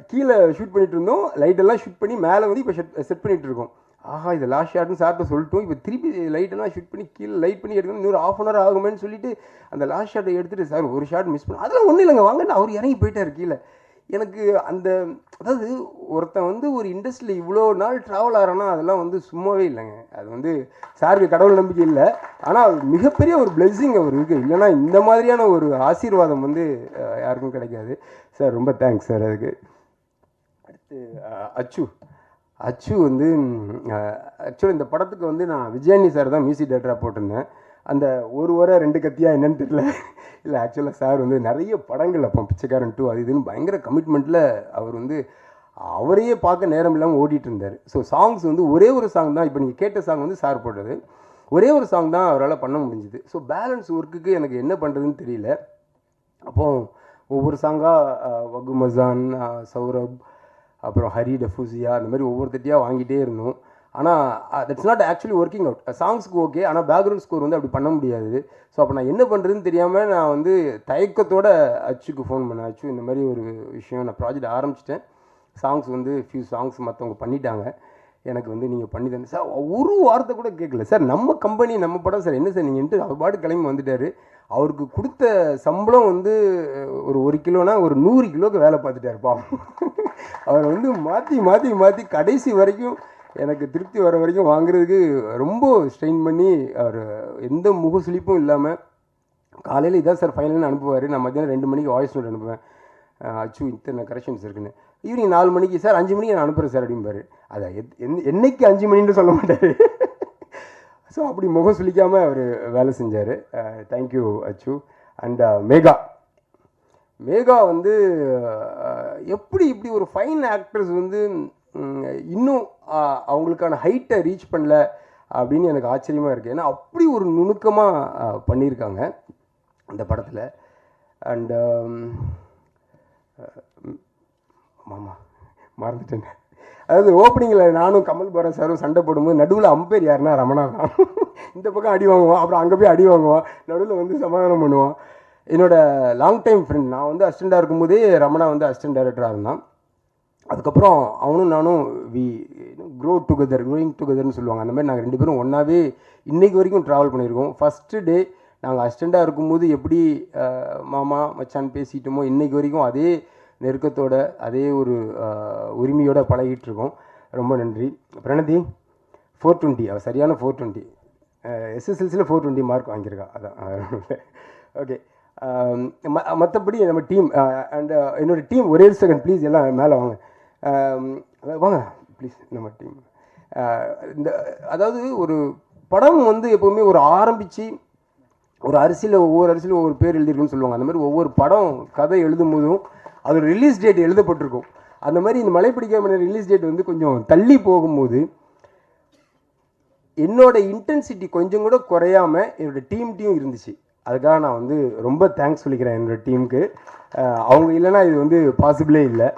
கீழே ஷூட் பண்ணிட்டு இருந்தோம், லைட்டெல்லாம் ஷூட் பண்ணி மேலே வந்து இப்போ செட் பண்ணிகிட்டு இருக்கோம். ஆஹா இது லாஸ்ட் ஷாட்னு சார்ட்ட சொல்லிட்டோம். இப்போ திருப்பி லைட்டெல்லாம் ஷூட் பண்ணி கீழே லைட் பண்ணி எடுக்கணும், இன்னொரு 1/2 hour ஆகுமேன்னு சொல்லிட்டு அந்த லாஸ்ட் ஷாட்டை எடுத்துகிட்டு சார் ஒரு ஷாட் மிஸ் பண்ண அதெல்லாம் ஒன்றும் இல்லைங்க வாங்கன்னு அவர் இறங்கி போயிட்டார் கீழே. எனக்கு அந்த அதாவது ஒருத்தன் வந்து ஒரு இண்டஸ்ட்ரியில் இவ்வளோ நாள் ட்ராவல் ஆகிறான்னா அதெல்லாம் வந்து சும்மாவே இல்லைங்க. அது வந்து சாருக்கு கடவுள் நம்பிக்கை இல்லை, ஆனால் மிகப்பெரிய ஒரு பிளெஸ்ஸிங் அவர் இருக்குது. இல்லைன்னா இந்த மாதிரியான ஒரு ஆசீர்வாதம் வந்து யாருக்கும் கிடைக்காது. சார் ரொம்ப தேங்க்ஸ் சார் அதுக்கு. அடுத்து அச்சு வந்து ஆக்சுவலி இந்த படத்துக்கு வந்து நான் விஜயானி சார் தான் மியூசிக் டைரக்டராக போட்டிருந்தேன். அந்த ஒரு வரை 2 கத்தியா என்னன்னு தெரியல. இல்லை ஆக்சுவலாக சார் வந்து நிறைய படங்கள் அப்போ பிச்சைக்காரன் 2 அது இதுன்னு பயங்கர கமிட்மெண்ட்டில் அவர் வந்து அவரையே பார்க்க நேரம் இல்லாமல் ஓடிட்டு இருந்தார். ஸோ சாங்ஸ் வந்து ஒரே ஒரு சாங் தான், இப்போ நீங்கள் கேட்ட சாங் வந்து சார் போட்டது, ஒரே ஒரு சாங் தான் அவரால் பண்ண முடிஞ்சுது. ஸோ பேலன்ஸ் ஒர்க்குக்கு எனக்கு என்ன பண்ணுறதுன்னு தெரியல. அப்போது ஒவ்வொரு சாங்காக வகு மசான், சௌரப், அப்புறம் ஹரி டஃபூசியா, அந்த மாதிரி ஒவ்வொருத்தட்டியாக வாங்கிட்டே இருந்தோம். ஆனால் that's not actually working out. சாங்ஸ்க்கு ஓகே, ஆனால் பேக்ரவுண்ட் ஸ்கோர் வந்து அப்படி பண்ண முடியாது. ஸோ அப்போ நான் என்ன பண்ணுறதுன்னு தெரியாமல் நான் வந்து தயக்கத்தோட அச்சுக்கு ஃபோன் பண்ணேன். அச்சு இந்த மாதிரி ஒரு விஷயம், நான் ப்ராஜெக்ட் ஆரம்பிச்சிட்டேன், சாங்ஸ் வந்து ஃபியூ சாங்ஸ் மற்றவங்க பண்ணிட்டாங்க, எனக்கு வந்து நீங்கள் பண்ணி தந்தேன் சார். ஒரு வார்த்தை கூட கேட்கல சார். நம்ம கம்பெனி நம்ம படம் சார், என்ன சார் நீங்கள்ட்டு அவர் பாட்டு கிளம்பி வந்துட்டார். அவருக்கு கொடுத்த சம்பளம் வந்து ஒரு கிலோனா ஒரு 100 கிலோக்கு வேலை பார்த்துட்டார் பாவம். அவர் வந்து மாற்றி கடைசி வரைக்கும் எனக்கு திருப்தி வர வரைக்கும் வாங்குறதுக்கு ரொம்ப ஸ்ட்ரெயின் பண்ணி அவர் எந்த முகசுளிப்பும் இல்லாமல் காலையில் இதான் சார் ஃபைனல்னு அனுப்புவார். நான் மத்தியானம் 2 மணிக்கு வாய்ஸ் நோட் அனுப்புவேன், அச்சு இத்தனை கரெக்ஷன்ஸ் இருக்குன்னு. ஈவினிங் 4 மணிக்கு சார் 5 மணிக்கு நான் அனுப்புகிறேன் சார் அப்படிம்பாரு. அதை என்னைக்கு 5 மணின்னு சொல்ல மாட்டார். ஸோ அப்படி முகம் சுளிக்காமல் அவர் வேலை செஞ்சார். தேங்க்யூ அச்சு. அண்ட் மேகா வந்து எப்படி இப்படி ஒரு ஃபைன் ஆக்டர்ஸ் வந்து இன்னும் அவங்களுக்கான ஹைட்டை ரீச் பண்ணல அப்படின்னு எனக்கு ஆச்சரியமாக இருக்குது. ஏன்னா அப்படி ஒரு நுணுக்கமாக பண்ணியிருக்காங்க அந்த படத்தில். அண்டு மாமா மறந்துட்டேங்க. அதாவது ஓப்பனிங்கில் நானும் கமல் பாரத் சாரும் சண்டை போடும்போது நடுவில் அம்பேர் யாருன்னா ரமணா தான். இந்த பக்கம் அடி வாங்குவான், அப்புறம் அங்கே போய் அடி வாங்குவான், நடுவில் வந்து சமாதானம் பண்ணுவான். என்னோடய லாங் டைம் ஃப்ரெண்ட், நான் வந்து அசிஸ்டண்டாக இருக்கும்போதே ரமணா வந்து அசிஸ்டன்ட் டைரக்டராக இருந்தான். அதுக்கப்புறம் அவனும் நானும் க்ரோயிங் டுகெதர்னு சொல்லுவாங்க, அந்த மாதிரி நாங்கள் 2 பேரும் ஒன்றாவே இன்றைக்கு வரைக்கும் ட்ராவல் பண்ணியிருக்கோம். ஃபஸ்ட்டு டே நாங்கள் அசிஸ்டண்ட்டாக இருக்கும்போது எப்படி மாமா மச்சான் பேசிட்டோமோ இன்றைக்கு வரைக்கும் அதே நெருக்கத்தோட அதே ஒரு உரிமையோடு பழகிட்டு இருக்கோம். ரொம்ப நன்றி. பிரணதி 420, அவள் சரியான 420, எஸ்எஸ்எல்சியில் 420 மார்க் வாங்கியிருக்கா. அதான் ஓகே. மற்றபடி நம்ம டீம் அண்ட் என்னோடய டீம், ஒரே செகண்ட் ப்ளீஸ், எல்லாம் மேலே வாங்க வாங்க ப்ளீஸ். நம்ம டீம் இந்த அதாவது ஒரு படம் வந்து எப்போவுமே ஒரு ஆரம்பித்து ஒரு ஒவ்வொரு அரிசியில் ஒவ்வொரு பேர் எழுதியிருக்குன்னு சொல்லுவாங்க. அந்த மாதிரி ஒவ்வொரு படம் கதை எழுதும் போதும் அது ரிலீஸ் டேட் எழுதப்பட்டிருக்கும். அந்த மாதிரி இந்த மழை பிடிக்காம ரிலீஸ் டேட் வந்து கொஞ்சம் தள்ளி போகும்போது என்னோட இன்டென்சிட்டி கொஞ்சம் கூட குறையாமல் என்னோடய டீம்கிட்டையும் இருந்துச்சு. அதுக்காக நான் வந்து ரொம்ப தேங்க்ஸ் சொல்லிக்கிறேன் என்னோடய டீமுக்கு. அவங்க இல்லைன்னா இது வந்து பாசிபிளே இல்லை.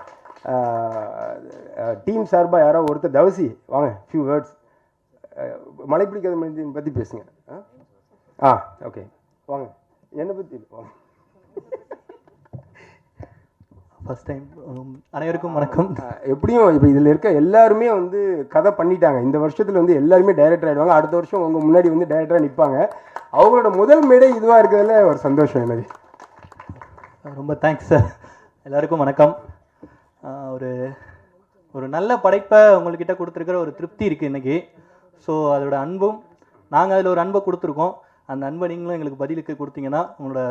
டீம் சார்பாக யாரோ ஒருத்தர் தவசி வாங்க ஃபியூ வேர்ட்ஸ் மழை பிடிக்காத மனிதன் பற்றி பேசுங்க. ஓகே வாங்க, என்னை பற்றி வாங்க. ஃபர்ஸ்ட் டைம் அனைவருக்கும் வணக்கம். எப்படியும் இப்போ இதில் இருக்க எல்லாருமே வந்து கதை பண்ணிட்டாங்க. இந்த வருஷத்தில் வந்து எல்லாருமே டைரக்டர் ஆகிடுவாங்க. அடுத்த வருஷம் உங்கள் முன்னாடி வந்து டைரக்டராக நிற்பாங்க. அவங்களோட முதல் மேடை இதுவாக இருக்கிறதுல ஒரு சந்தோஷம் எனக்கு. ரொம்ப தேங்க்ஸ் சார். எல்லாருக்கும் வணக்கம். ஒரு ஒரு நல்ல படைப்பை உங்கள்கிட்ட கொடுத்துருக்கிற ஒரு திருப்தி இருக்குது இன்றைக்கி. ஸோ அதோட அன்பும் நாங்கள் அதில் ஒரு அன்பை கொடுத்துருக்கோம். அந்த அன்பை நீங்களும் எங்களுக்கு பதிலுக்கு கொடுத்தீங்கன்னா, உங்களோட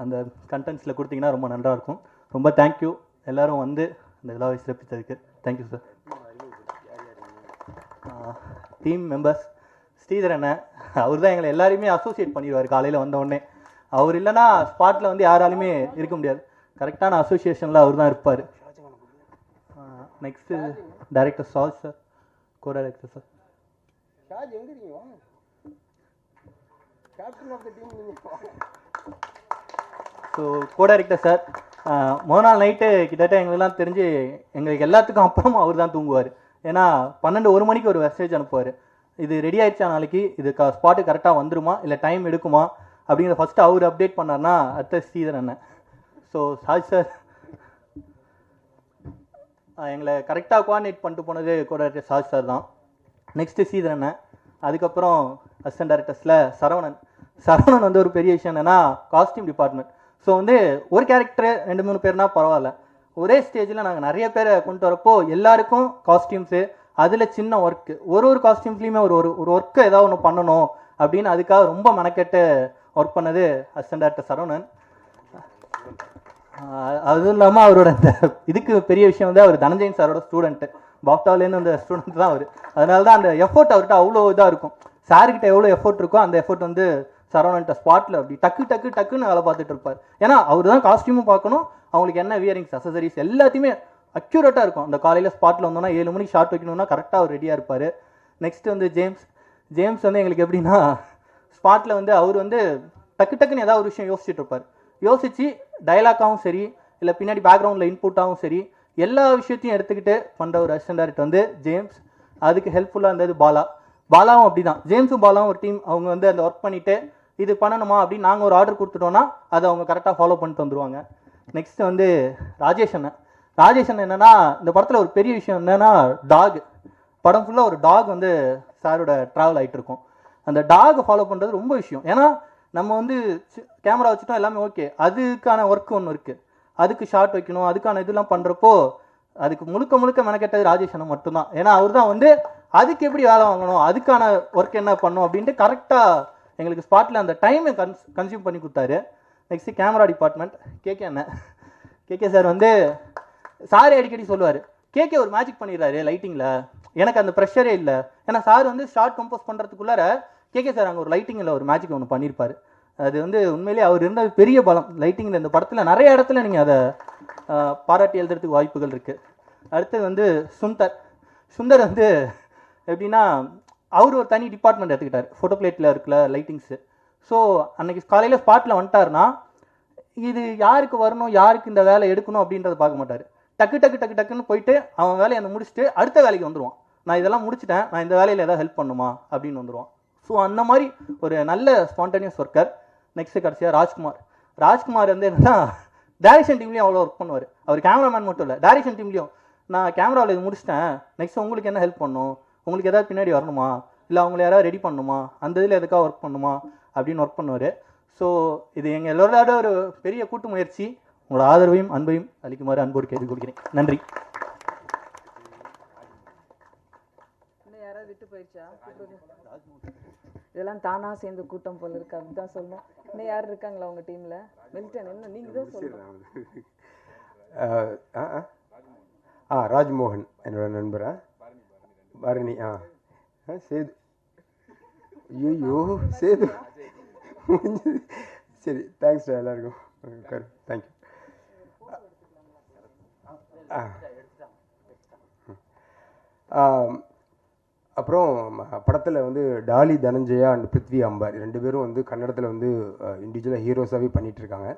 அந்த கண்டென்ட்ஸில் கொடுத்தீங்கன்னா ரொம்ப நல்லா இருக்கும். ரொம்ப தேங்க்யூ எல்லோரும் வந்து இந்த விழாவை சிறப்பித்ததுக்கு. Thank you sir. Team members Sridhar அண்ணன், அவர் தான் எங்களை எல்லாரையுமே அசோசியேட் பண்ணிடுவார். காலையில் வந்தோடனே அவர் இல்லைன்னா ஸ்பாட்டில் வந்து யாராலுமே இருக்க முடியாது. கரெக்டான அசோசியேஷனில் அவர் தான் இருப்பார். நெக்ஸ்ட்டு டைரக்டர் சால் sir, co director sir. So co director sir, முதல் நாள் நைட்டு கிட்டத்தட்ட எங்களுக்குலாம் தெரிஞ்சு எங்களுக்கு எல்லாத்துக்கும் அப்புறமா அவர் தான் தூங்குவார். ஏன்னா 12-1 மணிக்கு ஒரு மெசேஜ் அனுப்புவார். இது ரெடி ஆகிடுச்சா, நாளைக்கு இது ஸ்பாட்டு கரெக்டாக வந்துருமா இல்லை டைம் எடுக்குமா அப்படிங்கிற ஃபஸ்ட்டு அவர் அப்டேட் பண்ணார்னா அடுத்த ஸ்ரீதர் அண்ணன். ஸோ சாய் சார் எங்களை கரெக்டாக கோஆர்டினேட் பண்ணிட்டு போனது கோ டைரக்டர் சாய் சார் தான். நெக்ஸ்ட்டு ஸ்ரீதர் அண்ணன். அதுக்கப்புறம் அசிஸ்டன்ட் டைரக்டர்ஸில் சரவணன் வந்து ஒரு பெரிய விஷயம் என்னென்னா காஸ்டியூம் டிபார்ட்மெண்ட். ஸோ வந்து ஒரு கேரக்டரு 2-3 பேர்னா பரவாயில்ல, ஒரே ஸ்டேஜில் நாங்கள் நிறைய பேரை கொண்டு வரப்போ எல்லாருக்கும் காஸ்டியூம்ஸு, அதில் சின்ன ஒர்க்கு, ஒரு காஸ்டியூம்ஸ்லேயுமே ஒரு ஒரு ஒர்க்கை ஏதாவது ஒன்று பண்ணணும் அப்படின்னு அதுக்காக ரொம்ப மெனக்கெட்டு ஒர்க் பண்ணது அசிஸ்டன்ட் டைரக்டர் சரவணன். அதுவும் இல்லாமல் அவரோட இந்த இதுக்கு பெரிய விஷயம் வந்து அவர் தனஞ்சயன் சாரோட ஸ்டூடெண்ட்டு. பாப்டாவிலேருந்து அந்த ஸ்டூடெண்ட் தான் அவர். அதனால தான் அந்த எஃபோர்ட் அவர்கிட்ட அவ்வளோ இதாக இருக்கும். சார்கிட்ட எவ்வளோ எஃபோர்ட் இருக்கோ அந்த எஃபோர்ட் வந்து சரவணன்ட்ட ஸ்பாட்டில் அப்படி டக்குன்னு வேலை பார்த்துட்டு இருப்பார். ஏன்னா அவர் தான் காஸ்டியூமும் பார்க்கணும், அவங்களுக்கு என்ன வியரிங்ஸ் அசசரிஸ் எல்லாத்தையுமே அக்யூரேட்டாக இருக்கும். அந்த காலையில் ஸ்பாட்டில் வந்தோன்னா 7 மணிக்கு ஷார்ட் வைக்கணும்னா கரெக்டாக அவர் ரெடியாக இருப்பார். நெக்ஸ்ட் வந்து ஜேம்ஸ் வந்து எங்களுக்கு எப்படின்னா ஸ்பாட்டில் வந்து அவர் வந்து டக்குன்னு ஏதாவது ஒரு விஷயம் யோசிச்சுட்டு இருப்பார். யோசித்து டைலாக்காகவும் சரி இல்லை பின்னாடி பேக்ரவுண்டில் இன்புட்டாகவும் சரி எல்லா விஷயத்தையும் எடுத்துக்கிட்டு பண்ணுற ஒரு அசிஸ்டன்ட் டைரக்டர் வந்து ஜேம்ஸ். அதுக்கு ஹெல்ப்ஃபுல்லாக இருந்தது பாலாவும் அப்படி தான். ஜேம்ஸும் பாலாவும் ஒரு டீம். அவங்க வந்து அந்த ஒர்க் பண்ணிவிட்டு இது பண்ணணுமா அப்படின்னு நாங்கள் ஒரு ஆர்டர் கொடுத்துட்டோன்னா அதை அவங்க கரெக்டாக ஃபாலோ பண்ணிட்டு வந்துடுவாங்க. நெக்ஸ்ட்டு வந்து ராஜேஷ் அண்ணன் என்னென்னா இந்த படத்தில் ஒரு பெரிய விஷயம் என்னென்னா படம் ஃபுல்லாக ஒரு டாக் வந்து சாரோட ட்ராவல் ஆகிட்டு இருக்கும். அந்த டாகை ஃபாலோ பண்ணுறது ரொம்ப விஷயம். ஏன்னா நம்ம வந்து கேமரா வச்சுட்டோம் எல்லாமே ஓகே, அதுக்கான ஒர்க் ஒன்று இருக்குது, அதுக்கு ஷார்ட் வைக்கணும், அதுக்கான இதெல்லாம் பண்ணுறப்போ அதுக்கு முழுக்க மெனக்கெட்டது ராஜேஷ் அண்ணன் மட்டும்தான். ஏன்னா அவர் தான் வந்து அதுக்கு எப்படி வேலை வாங்கணும், அதுக்கான ஒர்க் என்ன பண்ணணும் அப்படின்ட்டு கரெக்டாக எங்களுக்கு ஸ்பாட்டில் அந்த டைமை கன்சியூம் பண்ணி கொடுத்தாரு. Next camera department K K sir வந்து சாரே அடிக்கடி சொல்லுவார், கேகே ஒரு மேஜிக் பண்ணிடுறாரு லைட்டிங்கில், எனக்கு அந்த ப்ரெஷரே இல்லை. ஏன்னா சார் வந்து ஷார்ட் கம்போஸ் பண்ணுறதுக்குள்ளார கேகே சார் அங்கே ஒரு லைட்டிங்கில் ஒரு மேஜிக் ஒன்று பண்ணியிருப்பார். அது வந்து உண்மையிலேயே அவர் இருந்தது பெரிய பலம் லைட்டிங்கில். இந்த படத்தில் நிறைய இடத்துல நீங்கள் அதை பாராட்டி எழுதுறதுக்கு வாய்ப்புகள் இருக்குது. அடுத்தது வந்து சுந்தர் வந்து எப்படின்னா அவர் ஒரு தனி டிபார்ட்மெண்ட் எடுத்துக்கிட்டார். ஃபோட்டோ பிளேட்டில் இருக்கிற லைட்டிங்ஸு. ஸோ அன்றைக்கி காலையில் ஸ்பாட்டில் வந்துட்டார்னா இது யாருக்கு வரணும், யாருக்கு இந்த வேலை எடுக்கணும் அப்படின்றத பார்க்க மாட்டார். டக்குன்னு போயிட்டு அவன் வேலையை அந்த முடிச்சுட்டு அடுத்த வேலைக்கு வந்துடுவான். நான் இதெல்லாம் முடிச்சுட்டேன், நான் இந்த வேலையில் ஏதாவது ஹெல்ப் பண்ணுமா அப்படின்னு வந்துடுவான். ஸோ அந்த மாதிரி ஒரு நல்ல ஸ்பான்டேனியஸ் ஒர்க்கர். நெக்ஸ்ட்டு கடைசியாக ராஜ்குமார் வந்து என்னன்னா டைரக்ஷன் டீம்லேயும் அவ்வளோ ஒர்க் பண்ணுவார். அவர் கேமராமேன் மட்டும் இல்லை, டைரக்ஷன் டீம்லேயும் நான் கேமராவில் இது முடிச்சிட்டேன், நெக்ஸ்ட் உங்களுக்கு என்ன ஹெல்ப் பண்ணணும், உங்களுக்கு ஏதாவது பின்னாடி வரணுமா, இல்லை அவங்கள யாராவது ரெடி பண்ணணுமா, அந்த இதில் எதுக்காக ஒர்க் பண்ணுமா அப்படின்னு ஒர்க் பண்ணுவார். ஸோ இது எங்கள் எல்லோரோட ஒரு பெரிய கூட்டு முயற்சி. உங்களோட ஆதரவையும் அன்பையும் அளிக்குமாறு அன்போடு கேட்டுக்கொள்கிறேன். நன்றி. இன்னும் யாராவது விட்டு போயிடுச்சா? இதெல்லாம் தானாக சேர்ந்து கூட்டம் போல இருக்கு, அப்படிதான் சொல்லணும். இன்னும் யார் இருக்காங்களா உங்கள் டீமில்? மில்டன் என்ன நீங்கள் தான் சொல்லுங்கள். ராஜ்மோகன் என்னோட நண்பரா? பரணி சேது. ஐயோ சேது முடிஞ்சது. சரி, தேங்க்ஸ் எல்லாருக்கும். தேங்க்யூ. அப்புறம் படத்தில் வந்து டாலி தனஞ்சயா அண்ட் பிருத்வி அம்பார் 2 பேரும் வந்து கன்னடத்தில் வந்து இண்டிவிஜுவலாக ஹீரோஸாகவே பண்ணிகிட்ருக்காங்க.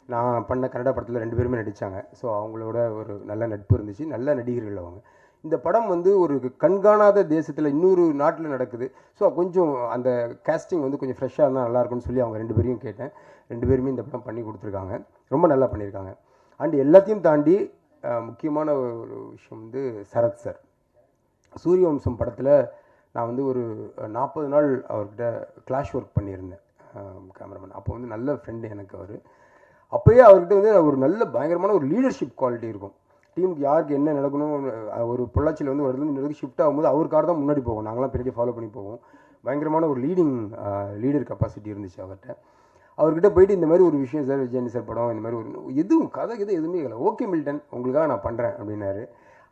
நான் பண்ண கன்னட படத்தில் 2 பேருமே நடித்தாங்க. ஸோ அவங்களோட ஒரு நல்ல நட்பு இருந்துச்சு. நல்ல நடிகர்கள் அவங்க. இந்த படம் வந்து ஒரு கண்காணாத தேசத்தில் இன்னொரு நாட்டில் நடக்குது. ஸோ கொஞ்சம் அந்த கேஸ்டிங் வந்து கொஞ்சம் ஃப்ரெஷ்ஷாக இருந்தால் நல்லாயிருக்கும்னு சொல்லி அவங்க 2 பேரையும் கேட்டேன். 2 பேருமே இந்த படம் பண்ணி கொடுத்துருக்காங்க. ரொம்ப நல்லா பண்ணியிருக்காங்க. அண்ட் எல்லாத்தையும் தாண்டி முக்கியமான ஒரு விஷயம் வந்து சரத் சார். சூரியவம்சம் படத்தில் நான் வந்து ஒரு 40 நாள் அவர்கிட்ட கிளாஷ் ஒர்க் பண்ணியிருந்தேன் கேமராமேன். அப்போ வந்து நல்ல ஃப்ரெண்டு எனக்கு அவர். அப்போயே அவர்கிட்ட வந்து ஒரு நல்ல பயங்கரமான ஒரு லீடர்ஷிப் குவாலிட்டி இருக்கும். டீமுக்கு யாருக்கு என்ன நடக்கணும், ஒரு பொள்ளாச்சியில் வந்து ஒரு இடத்துல இன்னொரு ஷிஃப்ட் ஆகும்போது அவர் கார் தான் முன்னாடி போவோம், நாங்களாம் பின்னாடி ஃபாலோ பண்ணி போவோம். பயங்கரமான ஒரு லீடர் கெப்பாசிட்டி இருந்துச்சு அவர்கிட்ட. அவர்கிட்ட போயிட்டு இந்த மாதிரி ஒரு விஷயம் சார், விஜயன் சார் படம் இந்த மாதிரி ஒரு எதுவும் கதை எதுவுமே இல்லை, ஓகே மில்டன் உங்களுக்காக நான் பண்ணுறேன் அப்படின்னாரு.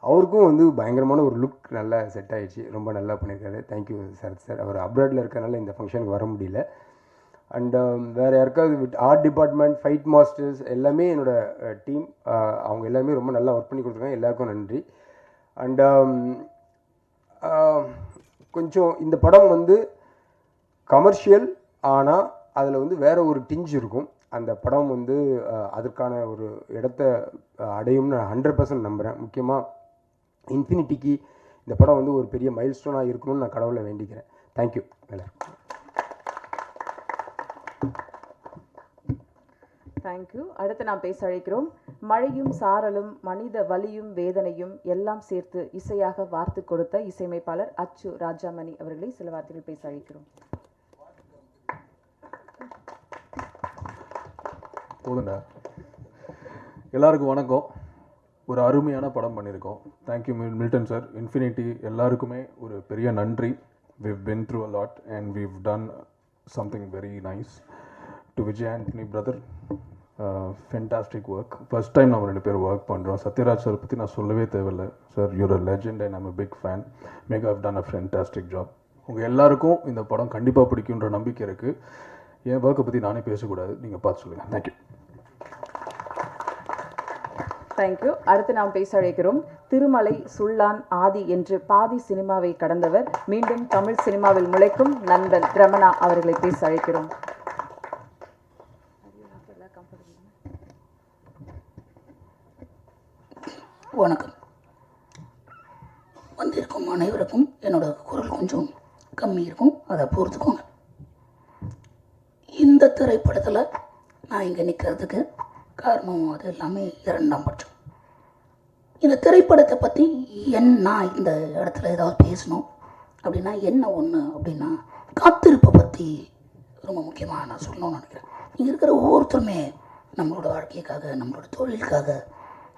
அவருக்கும் வந்து பயங்கரமான ஒரு லுக் நல்லா செட் ஆகிடுச்சு. ரொம்ப நல்லா பண்ணியிருக்காரு. Thank you Sarath sir. அவர் அப்ராடில் இருக்கனால இந்த ஃபங்க்ஷனுக்கு வர முடியல. அண்ட் வேறு யாருக்காவது ஆர்ட் டிபார்ட்மெண்ட், ஃபைட் மாஸ்டர்ஸ் எல்லாமே என்னோடய டீம், அவங்க எல்லாருமே ரொம்ப நல்லா ஒர்க் பண்ணி கொடுத்துருக்காங்க. எல்லாருக்கும் நன்றி. அண்ட் கொஞ்சம் இந்த படம் வந்து கமர்ஷியல், ஆனால் அதில் வந்து வேறு ஒரு டிஞ்ச் இருக்கும். அந்த படம் வந்து அதற்கான ஒரு இடத்த அடையும்னு 100% நம்புகிறேன். முக்கியமாக இன்ஃபினிட்டிக்கு இந்த படம் வந்து ஒரு பெரிய மைல் ஸ்டோனாக இருக்கணும்னு நான் கடவுளை வேண்டிக்கிறேன். தேங்க்யூ எல்லாருக்கும். தேங்க்யூ. அடுத்து நாம் பேச அழைக்கிறோம். மழையும் சாரலும் மனித வலியும் வேதனையும் எல்லாம் சேர்த்து இசையாக வார்த்து கொடுத்த இசையமைப்பாளர் அச்சு ராஜாமணி அவர்களை சில வார்த்தைகள் பேச அழைக்கிறோம். போதுண்டா. எல்லாருக்கும் வணக்கம். ஒரு அருமையான படம் பண்ணியிருக்கோம். தேங்க்யூ மில்டன் சார், இன்ஃபினிட்டி எல்லாருக்குமே ஒரு பெரிய நன்றி. we've been through a lot and we've done something very nice. to Vijay Anthony brother, fantastic work. first time நம்ம 2 பேர் ஒர்க் பண்ணுறோம். சத்யராஜ் சார் பற்றி நான் சொல்லவே தேவையில்லை. Sir you're a legend and I'm a big fan. Mega have done a fantastic job. உங்கள் எல்லாருக்கும் இந்த படம் கண்டிப்பாக பிடிக்குன்ற நம்பிக்கை இருக்குது. என் ஒர்க்கை பற்றி நானே பேசக்கூடாது, நீங்கள் பார்த்து சொல்லுங்கள். தேங்க்யூ. தேங்க்யூ. அடுத்து நாம் பேச அழைக்கிறோம். திருமலை, சுள்ளான், ஆதி என்று பாதி சினிமாவை கடந்தவர், மீண்டும் தமிழ் சினிமாவில் முளைக்கும் நண்பன் ரமணா அவர்களை பேச அழைக்கிறோம். வணக்கம். வந்திருக்கும் அனைவருக்கும் என்னோட குரல் கொஞ்சம் கம்மி இருக்கும், அதை பொறுத்துக்கோங்க. இந்த திரைப்படத்தில் நான் இங்கே நிற்கிறதுக்கு காரணம் அது எல்லாமே 2ஆம் பட்சம். இந்த திரைப்படத்தை பற்றி நான் இந்த இடத்துல ஏதாவது பேசணும் அப்படின்னா என்ன ஒன்று அப்படின்னா காத்திருப்பை பற்றி ரொம்ப முக்கியமாக நான் சொல்லணும்னு நினைக்கிறேன். இங்கே இருக்கிற ஒவ்வொருத்தருமே நம்மளோட வாழ்க்கைக்காக, நம்மளோட தொழிலுக்காக,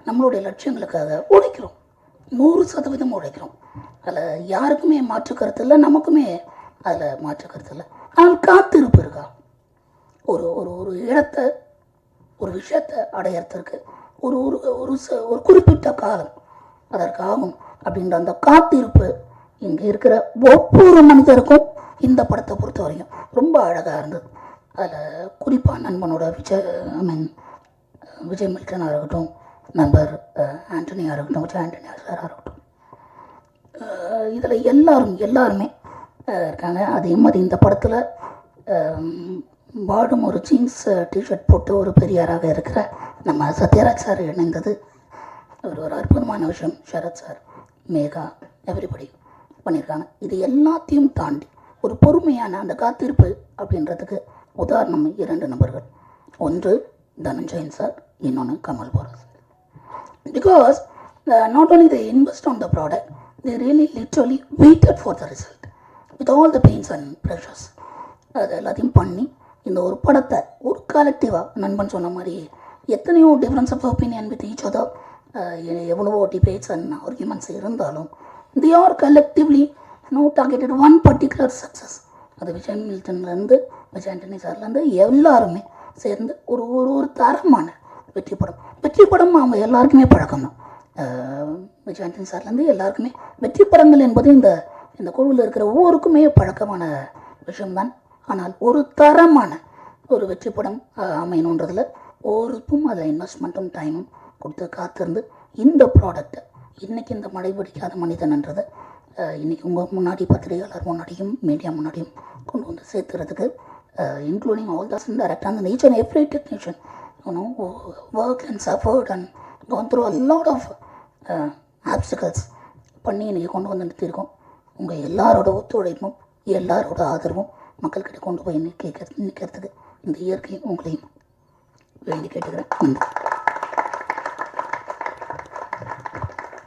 நம்மளுடைய லட்சியங்களுக்காக உழைக்கிறோம். 100% உழைக்கிறோம். அதில் யாருக்குமே மாற்று கருத்து இல்லை, நமக்குமே அதில் மாற்று கருத்து இல்லை. ஆனால் காத்திருப்பு இருக்கா? ஒரு ஒரு ஒரு இடத்தை, ஒரு விஷயத்தை அடையிறதுக்கு ஒரு ஒரு ஒரு குறிப்பிட்ட காலம் அதற்கு ஆகும் அப்படின்ற அந்த காத்திருப்பு இங்கே இருக்கிற ஒவ்வொரு மனிதருக்கும் இந்த படத்தை பொறுத்த வரைக்கும் ரொம்ப அழகாக இருந்தது. அதில் குறிப்பாக நண்பனோட விஜய் மில்டனாக இருக்கட்டும், நண்பர் ஆண்டனியாக இருக்கட்டும், விஜய் ஆண்டனி சாராக இருக்கட்டும், இதில் எல்லாருமே இருக்காங்க. அதே மாதிரி இந்த படத்தில் பாடும் ஒரு ஜீன்ஸ் டிஷர்ட் போட்டு ஒரு பெரியாராக இருக்கிற நம்ம சத்யராஜ் சார் இணைந்தது ஒரு அற்புதமான விஷயம். சரத் சார், மேகா, எவ்ரிபடி பண்ணியிருக்காங்க. இது எல்லாத்தையும் தாண்டி ஒரு பொறுமையான அந்த காத்திருப்பு அப்படின்றதுக்கு உதாரணம் 2 நபர்கள். ஒன்று தனஞ்சயன் சார், இன்னொன்று Kamal Bohra sir. Because not only they invest on the product, they really literally waited for the result with all the pains and pressures. அது எல்லாத்தையும் பண்ணி இந்த ஒரு படத்தை ஒரு கலெக்டிவாக நண்பன் சொன்ன மாதிரி எத்தனையோ difference of opinion with each other, எவ்வளவோ டிபேட்ஸ் அண்ட் ஆர்குமெண்ட்ஸ் இருந்தாலும் they are collectively targeted one particular success. அது விஜய் மில்டன்லேருந்து விஜய் ஆண்டனி சார்லேருந்து எல்லாருமே சேர்ந்து ஒரு ஒரு தரமான வெற்றி படம் அவங்க எல்லாருக்குமே பழக்கம் தான். விஜய் ஆண்டனி சார்லேருந்து எல்லாருக்குமே வெற்றி படங்கள் என்பது இந்த குழுவில் இருக்கிற ஒவ்வொருக்குமே பழக்கமான விஷயம்தான். ஆனால் ஒரு தரமான ஒரு வெற்றி படம் அமையணுன்றதில் ஒவ்வொருக்கும் அதில் இன்வெஸ்ட்மெண்ட்டும் டைமும் கொடுத்து காத்திருந்து இந்த ப்ராடக்டை இன்றைக்கி இந்த மழை பிடிக்காத மனிதன்ன்றதை இன்றைக்கி உங்கள் முன்னாடி பத்திரிகையாளர் முன்னாடியும் மீடியா முன்னாடியும் கொண்டு வந்து சேர்த்துறதுக்கு இன்க்ளூடிங் ஆல் த டைரக்டர் அந்த each and every technician work and suffered and gone through a lot of obstacles பண்ணி இன்றைக்கி கொண்டு வந்து நிறுத்தியிருக்கோம். உங்கள் எல்லாரோட ஒத்துழைப்பும் எல்லாரோட ஆதரவும் மக்கள்கிட்ட கொண்டு போய் நிற்கிறதுக்கு இந்த இயற்கையும் உங்களையும் வேண்டி கேட்டுக்கிறேன்.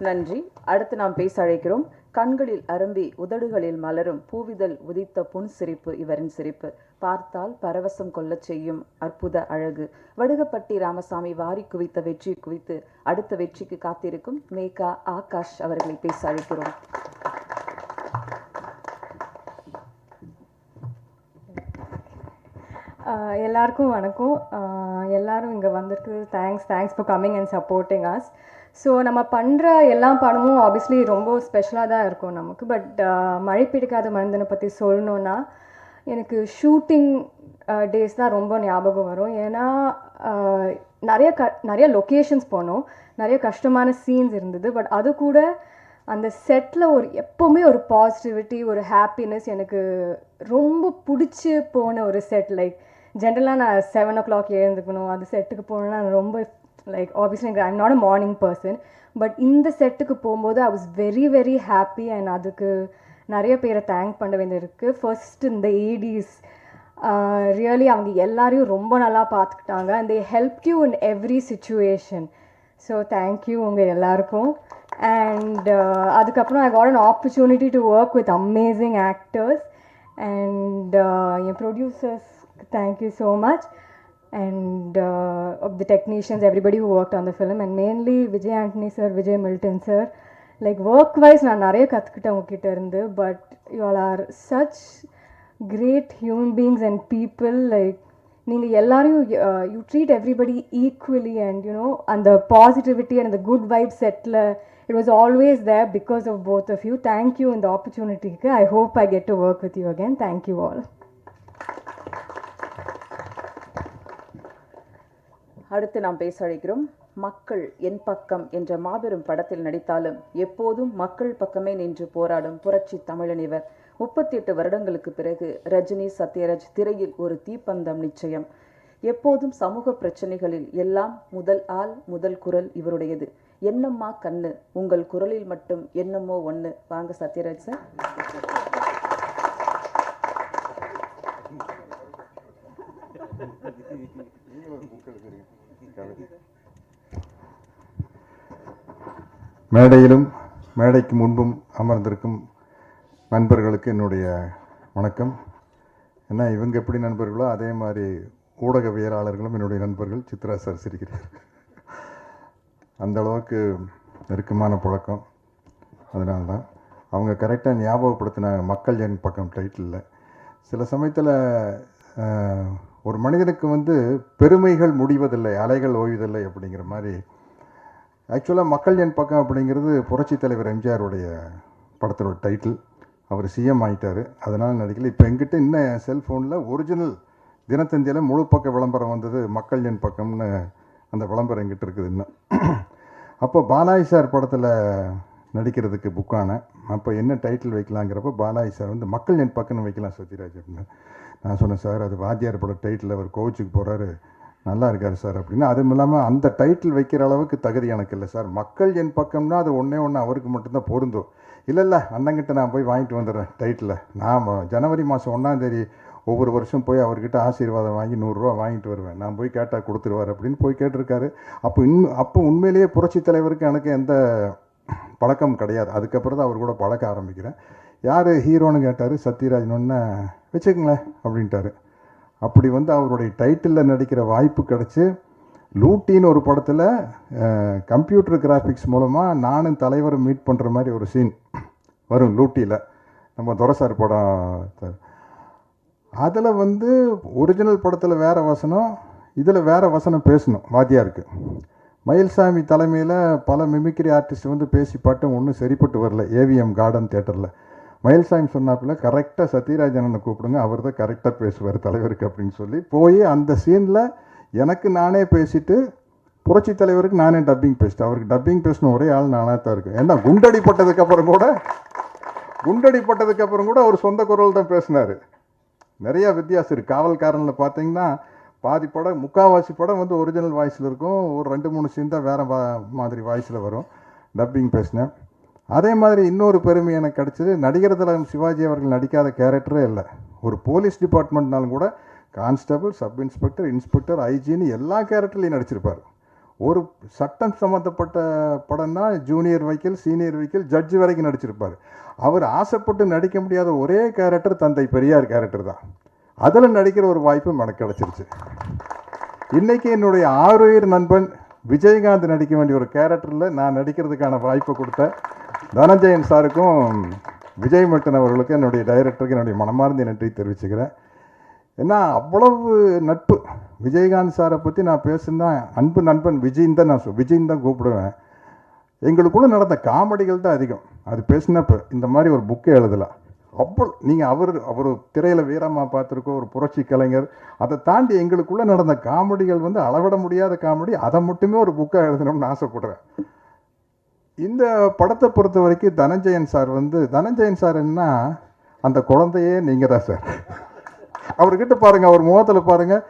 நன்றி. அடுத்து நாம் பேச அழைக்கிறோம். கண்களில் அரும்பி உதடுகளில் மலரும் பூவிதழ் உதித்த புன் சிரிப்பு இவரின் சிரிப்பு. பார்த்தால் பரவசம் கொள்ளச் செய்யும் அற்புத அழகு. வடுகப்பட்டி ராமசாமி வாரி குவித்த வெற்றி குவித்து அடுத்த வெற்றிக்கு காத்திருக்கும் மேகா ஆகாஷ் அவர்களை பேச அழைக்கிறோம். எல்லாருக்கும் வணக்கம். எல்லாரும் இங்கே வந்திருக்கு. Thanks for coming and supporting us. So நம்ம பண்ணுற எல்லா படமும் ஆப்வியஸ்லி ரொம்ப ஸ்பெஷலாக தான் இருக்கும் நமக்கு. பட் மழை பிடிக்காத மனிதனை பற்றி சொல்லணுன்னா எனக்கு ஷூட்டிங் டேஸ் தான் ரொம்ப ஞாபகம் வரும். ஏன்னா நிறைய லொக்கேஷன்ஸ் போனோம், நிறைய கஷ்டமான சீன்ஸ் இருந்தது. பட் அது கூட அந்த செட்டில் எப்போவுமே ஒரு பாசிட்டிவிட்டி, ஒரு ஹாப்பினஸ் எனக்கு ரொம்ப பிடிச்சி போன ஒரு செட். லைக் ஜென்ரலாக நான் 7 o'clock எழுந்துக்கணும், அது செட்டுக்கு போகணுன்னா நான் ரொம்ப like obviously I'm not a morning person. But இந்த செட்டுக்கு போகும்போது I was very very happy. And அதுக்கு நிறைய பேரை தேங்க் பண்ண வேண்டியிருக்கு. ஃபர்ஸ்ட் இந்த ஏடிஸ் ரியலி அவங்க எல்லாரையும் ரொம்ப நல்லா பார்த்துக்கிட்டாங்க. And they help you in every situation. So thank you உங்கள் எல்லாருக்கும். அண்ட் அதுக்கப்புறம் I got an opportunity to work with amazing actors. And N producers thank you so much. And of the technicians, everybody who worked on the film, and mainly Vijay Antony sir, Vijay Milton sir. Like work wise நான் நிறைய கற்றுக்கிட்டேன் உங்ககிட்ட இருந்து. But you all are such great human beings and people. Like நீங்கள் எல்லாரையும் you treat everybody equally, and you know and the positivity and the good vibe setல it was always there because of both of you. Thank you in the opportunity. I hope I get to work with you again. Thank you all. அடுத்து நாம் பேச அழைக்கிறோம். மக்கள் என் பக்கம் என்ற மாபெரும் படத்தில் நடித்தாலும் எப்போதும் மக்கள் பக்கமே நின்று போராடும் புரட்சி தமிழன் இவர். 38 வருடங்களுக்கு பிறகு ரஜினி சத்யராஜ் திரையில் ஒரு தீப்பந்தம் நிச்சயம். எப்போதும் சமூக பிரச்சனைகளில் எல்லாம் முதல் ஆள் முதல் குரல் இவருடையது. என்னம்மா கண்ணு உங்கள் குரலில் மட்டும் என்னமோ ஒன்று. வாங்க சத்யராஜ் சார். மேடையிலும் மேடைக்கு முன்பும் அமர்ந்திருக்கும் நண்பர்களுக்கு என்னுடைய வணக்கம். ஏன்னா இவங்க எப்படி நண்பர்களோ அதே மாதிரி ஊடகவியலாளர்களும் என்னுடைய நண்பர்கள். சித்ரா சார் சிரிக்கிறார். அந்த அளவுக்கு நெருக்கமான பழக்கம். அதனால தான் அவங்க கரெக்டாக ஞாபகப்படுத்தினாங்க மக்கள் என் பக்கம் டைட்டிலில். சில சமயத்தில் ஒரு மனிதனுக்கு பெருமைகள் முடிவதில்லை, அலைகள் ஓய்வதில்லை அப்படிங்கிற மாதிரி. ஆக்சுவலாக மக்கள் என் பக்கம் அப்படிங்கிறது புரட்சி தலைவர் எம்ஜிஆருடைய படத்தோட டைட்டில். அவர் சிஎம் ஆகிட்டார், அதனால் நடிக்கல. இப்போ எங்கிட்ட இன்னும் செல்ஃபோனில் ஒரிஜினல் தினத்தந்தியில் முழு பக்க விளம்பரம் வந்தது, மக்கள் என் பக்கம்னு அந்த விளம்பரம் எங்கிட்ட இருக்குது இன்னும். அப்போ பாலாஜி சார் படத்தில் நடிக்கிறதுக்கு புக்கானேன். அப்போ என்ன டைட்டில் வைக்கலாங்கிறப்போ பாலாஜி சார் மக்கள் என் பக்கம்னு வைக்கலாம் சத்யராஜ் அப்படின்னு. நான் சொன்னேன், சார் அது வாத்தியார் பட டைட்டில், அவர் கோச்சுக்கு போகிறாரு, நல்லா இருக்கார் சார் அப்படின்னு. அதுவும் இல்லாமல் அந்த டைட்டில் வைக்கிற அளவுக்கு தகுதி எனக்கு இல்லை சார். மக்கள் என் பக்கம்னா அது ஒன்றே அவருக்கு மட்டும்தான் பொருந்தும். இல்லை அண்ணங்கிட்ட நான் போய் வாங்கிட்டு வந்துடுறேன் டைட்டில். நான் ஜனவரி மாதம் 1ஆம் தேதி ஒவ்வொரு வருஷம் போய் அவர்கிட்ட ஆசீர்வாதம் வாங்கி 100 ரூபா வாங்கிட்டு வருவேன். நான் போய் கேட்டால் கொடுத்துருவார் அப்படின்னு போய் கேட்டிருக்காரு. அப்போ உண்மையிலேயே புரட்சி தலைவருக்கு எனக்கு எந்த பழக்கம் கிடையாது. அதுக்கப்புறம் தான் அவர் கூட பழக்க ஆரம்பிக்கிறேன். யார் ஹீரோன்னு கேட்டார். சத்யராஜ்னு வச்சுக்கங்களேன் அப்படின்ட்டாரு. அப்படி அவருடைய டைட்டிலில் நடிக்கிற வாய்ப்பு கிடச்சி லூட்டின்னு ஒரு படத்தில் கம்ப்யூட்டர் கிராஃபிக்ஸ் மூலமாக நானும் தலைவரை மீட் பண்ணுற மாதிரி ஒரு சீன் வரும் லூட்டியில். நம்ம துரைசார் படம். அதில் ஒரிஜினல் படத்தில் வேறு வசனம், இதில் வேறு வசனம் பேசணும் வாத்தியாருக்கு. மயில்சாமி தலைமையில் பல மிமிக்ரி ஆர்டிஸ்ட் வந்து பேசி பாட்டும் ஒன்றும் சரிப்பட்டு வரல ஏவிஎம் கார்டன் தேட்டரில். மயில்சாமி சொன்னாப்புல கரெக்டாக சத்யராஜனை கூப்பிடுங்க, அவர் தான் கரெக்டாக பேசுவார் தலைவருக்கு அப்படின்னு சொல்லி போய் அந்த சீனில் எனக்கு நானே பேசிட்டு புரட்சி தலைவருக்கு நானே டப்பிங் பேசிட்டேன். அவருக்கு டப்பிங் பேசின ஒரே ஆள் நானாக தான் இருக்கும். ஏன்னா குண்டடிப்பட்டதுக்கப்புறம் கூட அவர் சொந்த குரல் தான் பேசினார். நிறையா வித்தியாசம் இருக்குது. காவல்காரனில் பார்த்தீங்கன்னா பாதி படம் முக்கால்வாசி படம் வந்து ஒரிஜினல் வாய்ஸில் இருக்கும், ஒரு 2-3 சீன் தான் வேறு மாதிரி வாய்ஸில் வரும். டப்பிங் பேசினேன். அதே மாதிரி இன்னொரு பெருமை எனக்கு கிடச்சிது, நடிகர் திலகம் சிவாஜி அவர்கள் நடிக்காத கேரக்டரே இல்லை. ஒரு போலீஸ் டிபார்ட்மெண்ட்னாலும் கூட கான்ஸ்டபிள், சப் இன்ஸ்பெக்டர், இன்ஸ்பெக்டர், ஐஜின்னு எல்லா கேரக்டர்லையும் நடிச்சிருப்பார். ஒரு சட்டம் சம்மந்தப்பட்ட படம்னா ஜூனியர் வைக்கல், சீனியர் வைக்கல், ஜட்ஜு வரைக்கும் நடிச்சிருப்பார். அவர் ஆசைப்பட்டு நடிக்க முடியாத ஒரே கேரக்டர் தந்தை பெரியார் கேரக்டர் தான். அதில் நடிக்கிற ஒரு வாய்ப்பும் எனக்கு கிடச்சிருச்சு. இன்றைக்கி என்னுடைய ஆறுயிர் நண்பன் விஜயகாந்த் நடிக்க வேண்டிய ஒரு கேரக்டரில் நான் நடிக்கிறதுக்கான வாய்ப்பை கொடுத்த தனஞ்சயன் சாருக்கும் விஜய் மில்டன் அவர்களுக்கும் என்னுடைய டைரக்டருக்கு என்னுடைய மனமார்ந்த நன்றி தெரிவிச்சுக்கிறேன். ஏன்னா அவ்வளவு நட்பு. விஜயகாந்த் சாரை பற்றி நான் பேசுனா அன்பு நண்பன் விஜயின் தான் விஜயின் தான் கூப்பிடுவேன். எங்களுக்குள்ளே நடந்த காமெடிகள் தான் அதிகம். அது பேசினப்போ இந்த மாதிரி ஒரு புக்கே எழுதலாம். நீங்கள் அவர் திரையில் வீரமாக பார்த்துருக்கோம், ஒரு புரட்சி கலைஞர். அதை தாண்டி எங்களுக்குள்ளே நடந்த காமெடிகள் வந்து அளவிட முடியாத காமெடி. அதை மட்டுமே ஒரு புக்காக எழுதணும்னு ஆசைப்படுறேன். இந்த படத்தை பொறுத்த வரைக்கும் தனஞ்சயன் சார் என்ன அந்த குழந்தையே நீங்கள் தான் சார். அவர்கிட்ட பாருங்கள், அவர் முகத்தில் பாருங்கள்,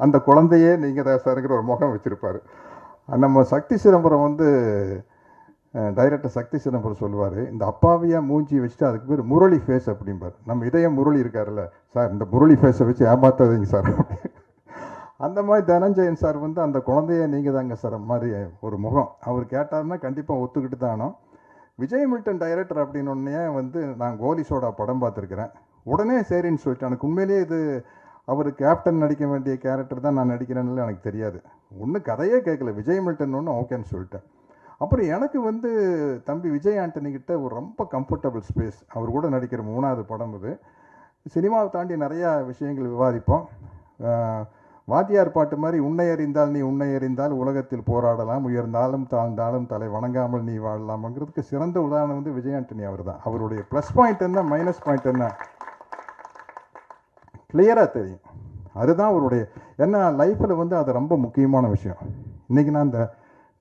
அந்த குழந்தையே நீங்கள் தான் சாருங்கிற ஒரு முகம் வச்சுருப்பார். நம்ம சக்தி சிதம்பரம் வந்து டைரக்டர் சக்தி சிதம்பரம் சொல்லுவார், இந்த அப்பாவியாக மூஞ்சி வச்சுட்டு அதுக்கு பேர் முரளி ஃபேஸ் அப்படிம்பார். நம்ம இதயம் முரளி இருக்காருல்ல சார், இந்த முரளி ஃபேஸை வச்சு ஏமாத்தாதீங்க சார். அந்த மாதிரி தனஞ்சயன் சார் வந்து அந்த குழந்தைய நீங்கள் தாங்க சார் மாதிரி ஒரு முகம். அவர் கேட்டார்னா கண்டிப்பாக ஒத்துக்கிட்டு தானோ. விஜய் மில்டன் டைரக்டர் அப்படின்னே வந்து நான் கோலி சோடா படம் பார்த்துருக்குறேன். உடனே சரின்னு சொல்லிட்டேன். எனக்கு உண்மையிலேயே இது அவர் கேப்டன் நடிக்க வேண்டிய கேரக்டர் தான் நான் நடிக்கிறேன்னு எனக்கு தெரியாது. ஒன்றும் கதையே கேட்கல, விஜய் மில்டன் ஒன்று ஓகேன்னு சொல்லிட்டேன். அப்புறம் எனக்கு வந்து தம்பி விஜய் ஆண்டனிக்கிட்ட ஒரு ரொம்ப கம்ஃபர்டபுள் ஸ்பேஸ். அவர் கூட நடிக்கிற 3வது படம் இது. சினிமாவை தாண்டி நிறையா விஷயங்கள் விவாதிப்போம். வாத்தியார் பாட்டு மாதிரி உன்னை அறிந்தால் நீ உன்னை அறிந்தால் உலகத்தில் போராடலாம், உயர்ந்தாலும் தாழ்ந்தாலும் தலை வணங்காமல் நீ வாழலாம்ங்கிறதுக்கு சிறந்த உதாரணம் வந்து விஜய் ஆண்டனி அவர் தான். அவருடைய ப்ளஸ் பாயிண்ட் என்ன, மைனஸ் பாயிண்ட் என்ன கிளியராக தெரியும். அதுதான் அவருடைய என்ன லைஃப்பில் வந்து அது ரொம்ப முக்கியமான விஷயம். இன்றைக்கி நான் இந்த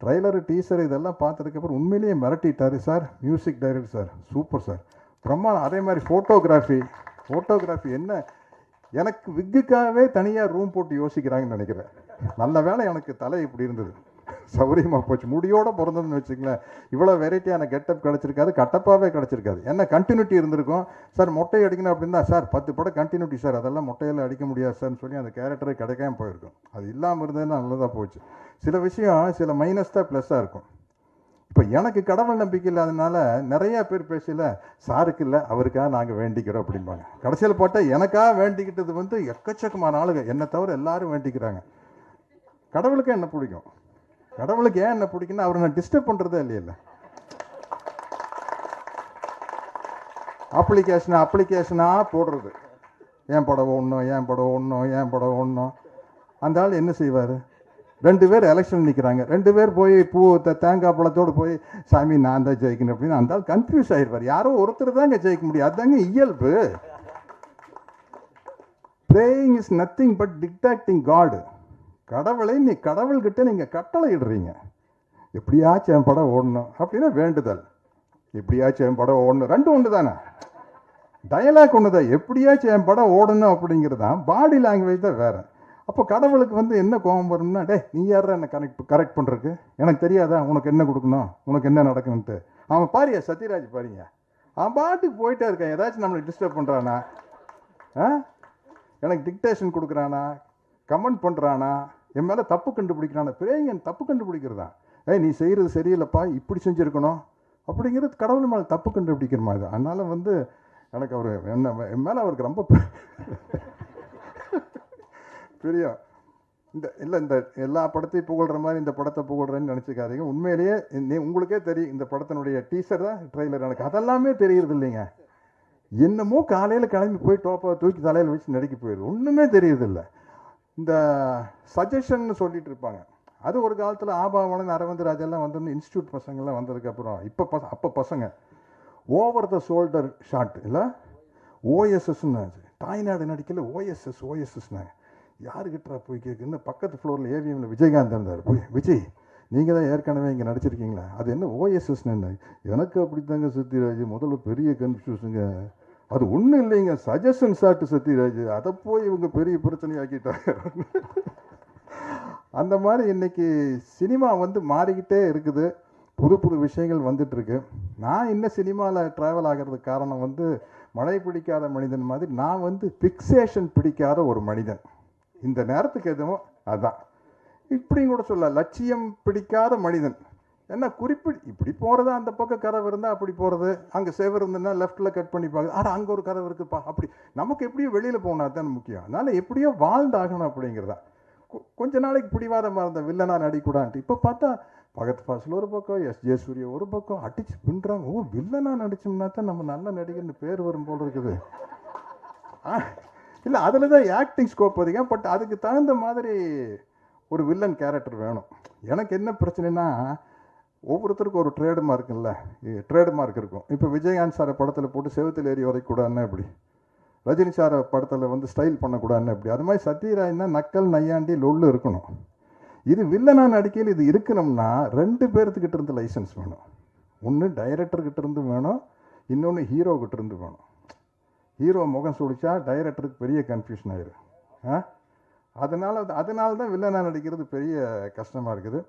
ட்ரைலரு டீசர் இதெல்லாம் பார்த்ததுக்கப்புறம் உண்மையிலேயே மிரட்டிட்டார் sir. Music director sir super sir, பிரம்மாண்டம். அதே மாதிரி ஃபோட்டோகிராஃபி என்ன, எனக்கு விக்குக்காகவே தனியாக ரூம் போட்டு யோசிக்கிறாங்கன்னு நினைக்கிறேன். நல்ல வேளை எனக்கு தலை இப்படி இருந்தது, சௌரியமாக போச்சு. முடியோடு பிறந்ததுன்னு வச்சுங்களேன், இவ்வளோ வெரைட்டியான கெட்டப் கிடச்சிருக்காது, கட்டப்பாகவே கிடச்சிருக்காது. என்ன கண்டினியூட்டி இருந்திருக்கும் சார். மொட்டை அடிக்கணும் அப்படின்னா சார் 10 படம் கண்டினியூட்டி சார், அதெல்லாம் மொட்டையில் அடிக்க முடியாது சார்ன்னு சொல்லி அந்த கேரக்டரே கிடைக்காம போயிருக்கும். அது இல்லாமல் இருந்ததுன்னா நல்லதாக போச்சு. சில விஷயம் சில மைனஸ் தான் ப்ளஸ்ஸாக இருக்கும். இப்போ எனக்கு கடவுள் நம்பிக்கை இல்லாதனால நிறையா பேர் பேசல, சாருக்கு இல்லை அவருக்காக நாங்கள் வேண்டிக்கிறோம் அப்படிம்பாங்க. கடைசியில் பார்த்தா எனக்காக வேண்டிக்கிட்டது வந்து எக்கச்சக்கமான ஆளுங்க, என்னை தவிர எல்லாரும் வேண்டிக்கிறாங்க. கடவுளுக்கே என்ன பிடிக்கும், கடவுளுக்கு ஏன் என்ன பிடிக்குன்னா அவரை நான் டிஸ்டர்ப் பண்ணுறதே இல்லையில்ல. அப்ளிகேஷனாக போடுறது, ஏன் படம் ஓடணும். அந்த ஆள் என்ன செய்வார், 2 பேர் எலெக்ஷன் நிற்கிறாங்க, 2 பேர் போய் தேங்காய் பழத்தோடு போய் சாமி நான் தான் ஜெயிக்கணும் அப்படின்னு அந்த ஆள் கன்ஃபியூஸ் ஆகிடுவார். யாரோ ஒருத்தர் தாங்க ஜெயிக்க முடியும், அதுதாங்க இயல்பு. ப்ரேயிங் இஸ் நத்திங் பட் டிக்டாக்டிங் காடு. கடவுள்கிட்ட நீங்கள் கட்டளை இடுறீங்க. எப்படியாச்சும் என் படம் ஓடணும் அப்படின்னா வேண்டுதல், எப்படியாச்சும் என் படம் ஓடணும், 2 ஒன்று தானே. டயலாக் ஒன்று தான், எப்படியாச்சும் என் படம் ஓடணும் அப்படிங்கிறது தான். பாடி லாங்குவேஜ் தான் வேறு. அப்போ கடவுளுக்கு வந்து என்ன கோபம் வரும்னா, டே நீ யாரா என்னை கரெக்ட் பண்ணுறதுக்கு, எனக்கு தெரியாதா உனக்கு என்ன கொடுக்கணும், உனக்கு என்ன நடக்கணுன்ட்டு. அவன் பாரியா சத்யராஜ் பாருங்க, அவன் பாட்டுக்கு போயிட்டே இருக்கான். ஏதாச்சும் நம்மளை டிஸ்டர்ப் பண்ணுறானா, எனக்கு டிக்டேஷன் கொடுக்குறானா, கமெண்ட் பண்ணுறானா, என் மேலே தப்பு கண்டுபிடிக்கிறானா. பிறகு என் தப்பு கண்டுபிடிக்கிறதா, நீ செய்கிறது சரியில்லைப்பா, இப்படி செஞ்சுருக்கணும் அப்படிங்கிறது கடவுள் மேலே தப்பு கண்டுபிடிக்கிற மாதிரி தான். அதனால் வந்து எனக்கு அவர் என் மேலே அவருக்கு ரொம்ப பிரியம். இந்த எல்லா படத்தையும் புகழ்கிற மாதிரி இந்த படத்தை புகழ்கிறேன்னு நினச்சிக்காதீங்க. உண்மையிலேயே உங்களுக்கே தெரியும், இந்த படத்தினுடைய டீசர் தான் ட்ரெய்லர். எனக்கு அதெல்லாமே தெரியுறது இல்லைங்க. என்னமோ காலையில் கிளம்பி போய் டோப்பை தூக்கி தலையில் வச்சு நடிக்க போயிடுது, ஒன்றுமே தெரியுறதில்லை. இந்த சஜஷன் சொல்லிட்டு இருப்பாங்க, அது ஒரு காலத்தில் ஆபாவனன் அரவிந்த் ராஜெல்லாம் வந்து இன்ஸ்டியூட் பசங்கள்லாம் வந்ததுக்கப்புறம் அப்போ பசங்க ஓவர் த ஷோல்டர் ஷாட் இல்லை ஓஎஸ்எஸ்ன்னு தாய்நாடு நடிக்கல ஓஎஸ்எஸ்னாங்க. யாருக்கிட்டா போய் கேட்குன்னு பக்கத்து ஃப்ளோரில் ஏவிஎம்ல விஜயகாந்த் இருந்தார். போய் விஜய் நீங்கள் தான் ஏற்கனவே இங்கே நடிச்சிருக்கீங்களா, அது என்ன ஓஎஸ்எஸ்ன்னு? எனக்கு அப்படித்தாங்க சத்யராஜ், முதல்ல பெரிய கன்ஃபியூஸுங்க, அது ஒன்றும் இல்லைங்க சஜஷன் சாட்டு சத்யராஜ், அதை போய் இவங்க பெரிய பிரச்சனையாக்கிட்டாங்க. அந்த மாதிரி இன்னைக்கு சினிமா வந்து மாறிக்கிட்டே இருக்குது, புது புது விஷயங்கள் வந்துட்டுருக்கு. நான் இன்னும் சினிமாவில் ட்ராவல் ஆகிறதுக்கு காரணம் வந்து மழை பிடிக்காத மனிதன் மாதிரி நான் வந்து ஃபிக்ஸேஷன் பிடிக்காத ஒரு மனிதன். இந்த நேரத்துக்கு எதுவும் அதான் இப்படியும் கூட சொல்ல, லட்சியம் பிடிக்காத மனிதன். என்ன இப்படி போகிறது, அந்த பக்கம் கதவு இருந்தால் அப்படி போகிறது, அங்கே சேவர் இருந்ததுன்னா லெஃப்ட்டில் கட் பண்ணி பார்க்குது, ஆனால் அங்கே ஒரு கதவு இருக்குப்பா, அப்படி நமக்கு எப்படியோ வெளியில் போனால் தான் முக்கியம். அதனால் எப்படியோ வாழ்ந்தாகணும் அப்படிங்கிறதா. கொஞ்ச நாளைக்கு பிடிவாதமாக இருந்த வில்லனா நடிக்கூடான்ட்டு இப்போ பார்த்தா பகத் ஃபாசில் ஒரு பக்கம், எஸ்ஜே சூர்யா ஒரு பக்கம் அடிச்சு பின்னுறாங்க. ஓ வில்லனா நடிச்சோம்னா தான் நம்ம நல்ல நடிகர்னு பேர் வரும் போல் இருக்குது. இல்லை அதில் தான் ஆக்டிங் ஸ்கோப் அதிகம், பட் அதுக்கு தகுந்த மாதிரி ஒரு வில்லன் கேரக்டர் வேணும். எனக்கு என்ன பிரச்சனைனா ஒவ்வொருத்தருக்கும் ஒரு ட்ரேடு மார்க் இருக்கும். இப்போ விஜயகாந்த் சாரை படத்தில் போட்டு செவத்தில் ஏறி உதைக்கூடாதுன்னா எப்படி, ரஜினி சாரை படத்தில் வந்து ஸ்டைல் பண்ணக்கூடாதுன்னு எப்படி, அது மாதிரி சத்யராஜ்னா நக்கல் நையாண்டி லொல்லு இருக்கணும். இது வில்லனா நடிக்கையில் இது இருக்கணும்னா 2 பேர்த்துக்கிட்ட இருந்து லைசன்ஸ் வேணும். ஒன்று டைரக்டர்கிட்ட இருந்து வேணும், இன்னொன்று ஹீரோக்கிட்ட இருந்து வேணும். ஹீரோ முகம் சுடிச்சா டைரக்டருக்கு பெரிய கன்ஃபியூஷன் ஆயிடும். அதனால தான் வில்லனா நடிக்கிறது பெரிய கஷ்டமாக இருக்குது.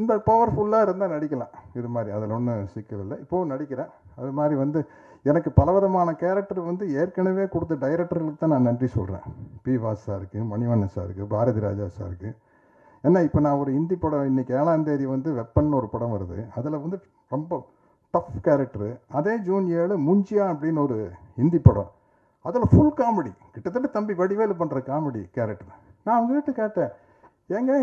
இந்த பவர்ஃபுல்லாக இருந்தால் நடிக்கலாம் இது மாதிரி, அதில் ஒன்றும் சிக்கல் இல்லை. இப்போவும் நடிக்கிறேன். அது மாதிரி வந்து எனக்கு பலவிதமான கேரக்டர் வந்து ஏற்கனவே கொடுத்த டைரக்டர்களுக்கு தான் நான் நன்றி சொல்கிறேன். பி வாஸ் சாருக்கு, மணிவண்ணன் சாருக்கு, பாரதி ராஜா சாருக்கு. ஏன்னா இப்போ நான் ஒரு ஹிந்தி படம் இன்றைக்கி 7ஆம் தேதி வந்து வெப்பன் ஒரு படம் வருது, அதில் வந்து ரொம்ப டஃப் கேரக்டரு. அதே ஜூன் 7 முஞ்சியா அப்படின்னு ஒரு ஹிந்தி படம், அதில் ஃபுல் காமெடி, கிட்டத்தட்ட தம்பி வடிவேலு பண்ணுற காமெடி கேரக்டர். நான் அவங்ககிட்ட கேட்டேன், ஏங்க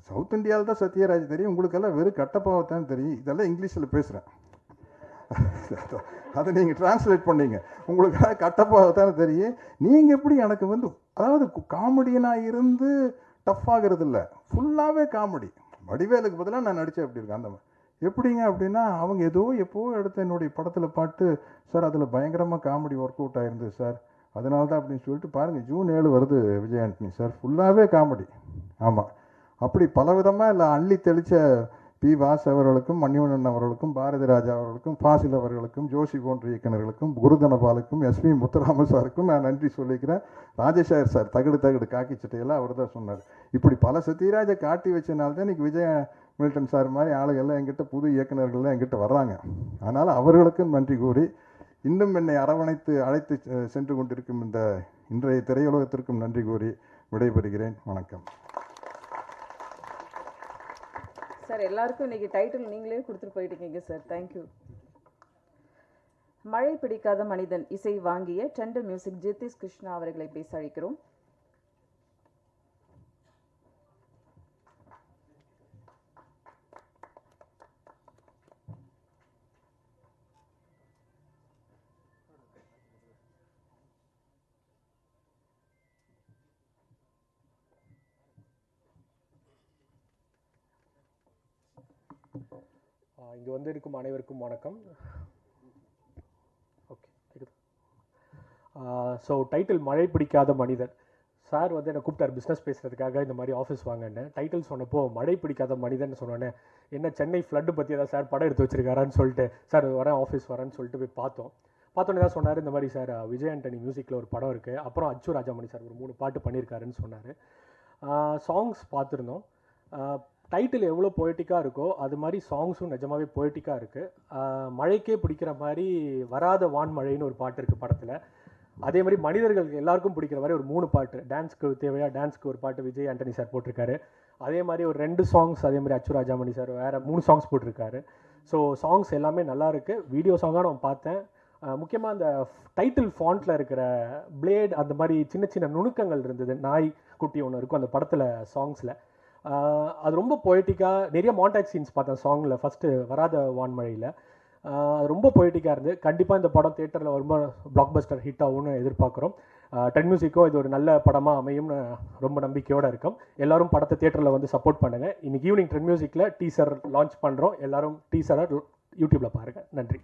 சவுத் இந்தியாவில் தான் சத்யராஜ் தெரியும், உங்களுக்கெல்லாம் வெறும் கட்டப்பாவத்தான் தெரியும், இதெல்லாம் இங்கிலீஷில் பேசுகிறேன், அதை நீங்கள் டிரான்ஸ்லேட் பண்ணீங்க, உங்களுக்கு கட்டப்பாவத்தானே தெரியும், நீங்கள் எப்படி எனக்கு வந்து அதாவது காமெடியனாக இருந்து டஃப் ஆகிறது இல்லை, ஃபுல்லாகவே காமெடி. வடிவேலுக்கு பதிலாக நான் நடித்தேன் எப்படி இருக்கேன் அந்த மாதிரி. எப்படிங்க அப்படின்னா அவங்க எப்போ எடுத்த என்னுடைய படத்தில் பாட்டு சார், அதில் பயங்கரமாக காமெடி ஒர்க் அவுட் ஆயிருந்தது சார், அதனால தான் அப்படின்னு சொல்லிட்டு பாருங்கள் ஜூன் 7 வருது விஜய் ஆண்டனி சார், ஃபுல்லாகவே காமெடி. ஆமாம், அப்படி பலவிதமாக இல்லை அள்ளி தெளித்த பி வாஸ் அவர்களுக்கும், மணிவண்ணன் அவர்களுக்கும், பாரதி ராஜா அவர்களுக்கும், ஃபாசில் அவர்களுக்கும், ஜோஷி போன்ற இயக்குநர்களுக்கும், குருதனபாலுக்கும், எஸ்பி முத்துராம சாருக்கும் நான் நன்றி சொல்லிக்கிறேன். ராஜேஷாயர் சார் தகடு காக்கி சட்டையெல்லாம் அவர் தான் சொன்னார். இப்படி பல சத்யராஜை காட்டி வச்சனால்தான் இன்றைக்கி விஜய் மில்டன் சார் மாதிரி ஆளுகள்லாம் எங்கிட்ட, புது இயக்குநர்கள்லாம் எங்கிட்ட வர்றாங்க. அதனால் அவர்களுக்கும் நன்றி கூறி, இன்னும் என்னை அரவணைத்து அழைத்து சென்று கொண்டிருக்கும் இந்த இன்றைய திரையுலகத்திற்கும் நன்றி கூறி விடைபெறுகிறேன். வணக்கம் சார். எல்லாருக்கும் இன்னைக்கு டைட்டில் நீங்களே கொடுத்துட்டு போயிட்டீங்க சார், தேங்க்யூ. மழை பிடிக்காத மனிதன் இசை வாங்கிய டெண்டர் மியூசிக் ஜித்திஷ் கிருஷ்ணா அவர்களை பேச அழைக்கிறோம். இங்கே வந்து இருக்கும் அனைவருக்கும் வணக்கம். ஓகே, ஸோ டைட்டில் மழை பிடிக்காத மனிதன். சார் வந்து என்னை கூப்பிட்டார் பிஸ்னஸ் பேசுகிறதுக்காக, இந்த மாதிரி ஆஃபீஸ் வாங்கன்னு. டைட்டில் சொன்னப்போ மழை பிடிக்காத மனிதன் சொன்னோன்னே, என்ன சென்னை ஃப்ளட்டு பற்றி ஏதாவது சார் படம் எடுத்து வச்சிருக்காரான்னு சொல்லிட்டு, சார் வரேன் ஆஃபீஸ் வரேன்னு சொல்லிட்டு போய் பார்த்தோன்னே தான் சொன்னார், இந்த மாதிரி சார் விஜய் ஆண்டனி மியூசிக்கில் ஒரு படம் இருக்குது, அப்புறம் அச்சு ராஜாமணி சார் ஒரு 3 பாட்டு பண்ணியிருக்காருன்னு சொன்னார். சாங்ஸ் பார்த்துருந்தோம். டைட்டில் எவ்வளோ பொய்டிக்காக இருக்கோ அது மாதிரி சாங்ஸும் நிஜமாகவே பொய்டிக்காக இருக்குது. மழைக்கே பிடிக்கிற மாதிரி வராத வான்மழைன்னு ஒரு பாட்டு இருக்குது படத்தில். அதே மாதிரி மனிதர்களுக்கு எல்லாருக்கும் பிடிக்கிற மாதிரி ஒரு 3 பாட்டு, டான்ஸ்க்கு தேவையா டான்ஸ்க்கு ஒரு பாட்டு விஜய் ஆண்டனி சார் போட்டிருக்காரு. அதே மாதிரி ஒரு 2 சாங்ஸ் அதே மாதிரி அச்சு ராஜாமணி சார் வேறு 3 சாங்ஸ் போட்டிருக்காரு. ஸோ சாங்ஸ் எல்லாமே நல்லா இருக்குது. வீடியோ சாங்காக நான் பார்த்தேன். முக்கியமாக அந்த டைட்டில் ஃபாண்ட்டில் இருக்கிற பிளேட் அந்த மாதிரி சின்ன சின்ன நுணுக்கங்கள் இருந்தது. நாய் குட்டி ஒன்று இருக்கும் அந்த படத்தில் சாங்ஸில். அது ரொம்ப பொய்டிக்காக, நிறைய மாண்டாஜ் சீன்ஸ் பார்த்தேன் சாங்கில் ஃபஸ்ட்டு வராத வான்மழையில். அது ரொம்ப பொய்டிக்காக இருந்து கண்டிப்பாக இந்த படம் தியேட்டரில் ரொம்ப பிளாக் பஸ்டர் ஹிட் ஆகும்னு எதிர்பார்க்குறோம். டென் மியூசிக்கும் இது ஒரு நல்ல படமாக அமையும்னு ரொம்ப நம்பிக்கையோடு இருக்கோம். எல்லாரும் படத்தை தியேட்டரில் வந்து சப்போர்ட் பண்ணுங்கள். இன்றைக்கி ஈவினிங் டென் மியூசிக்கில் டீசர் லான்ச் பண்ணுறோம். எல்லாரும் டீசரை யூடியூப்பில் பாருங்கள். நன்றி.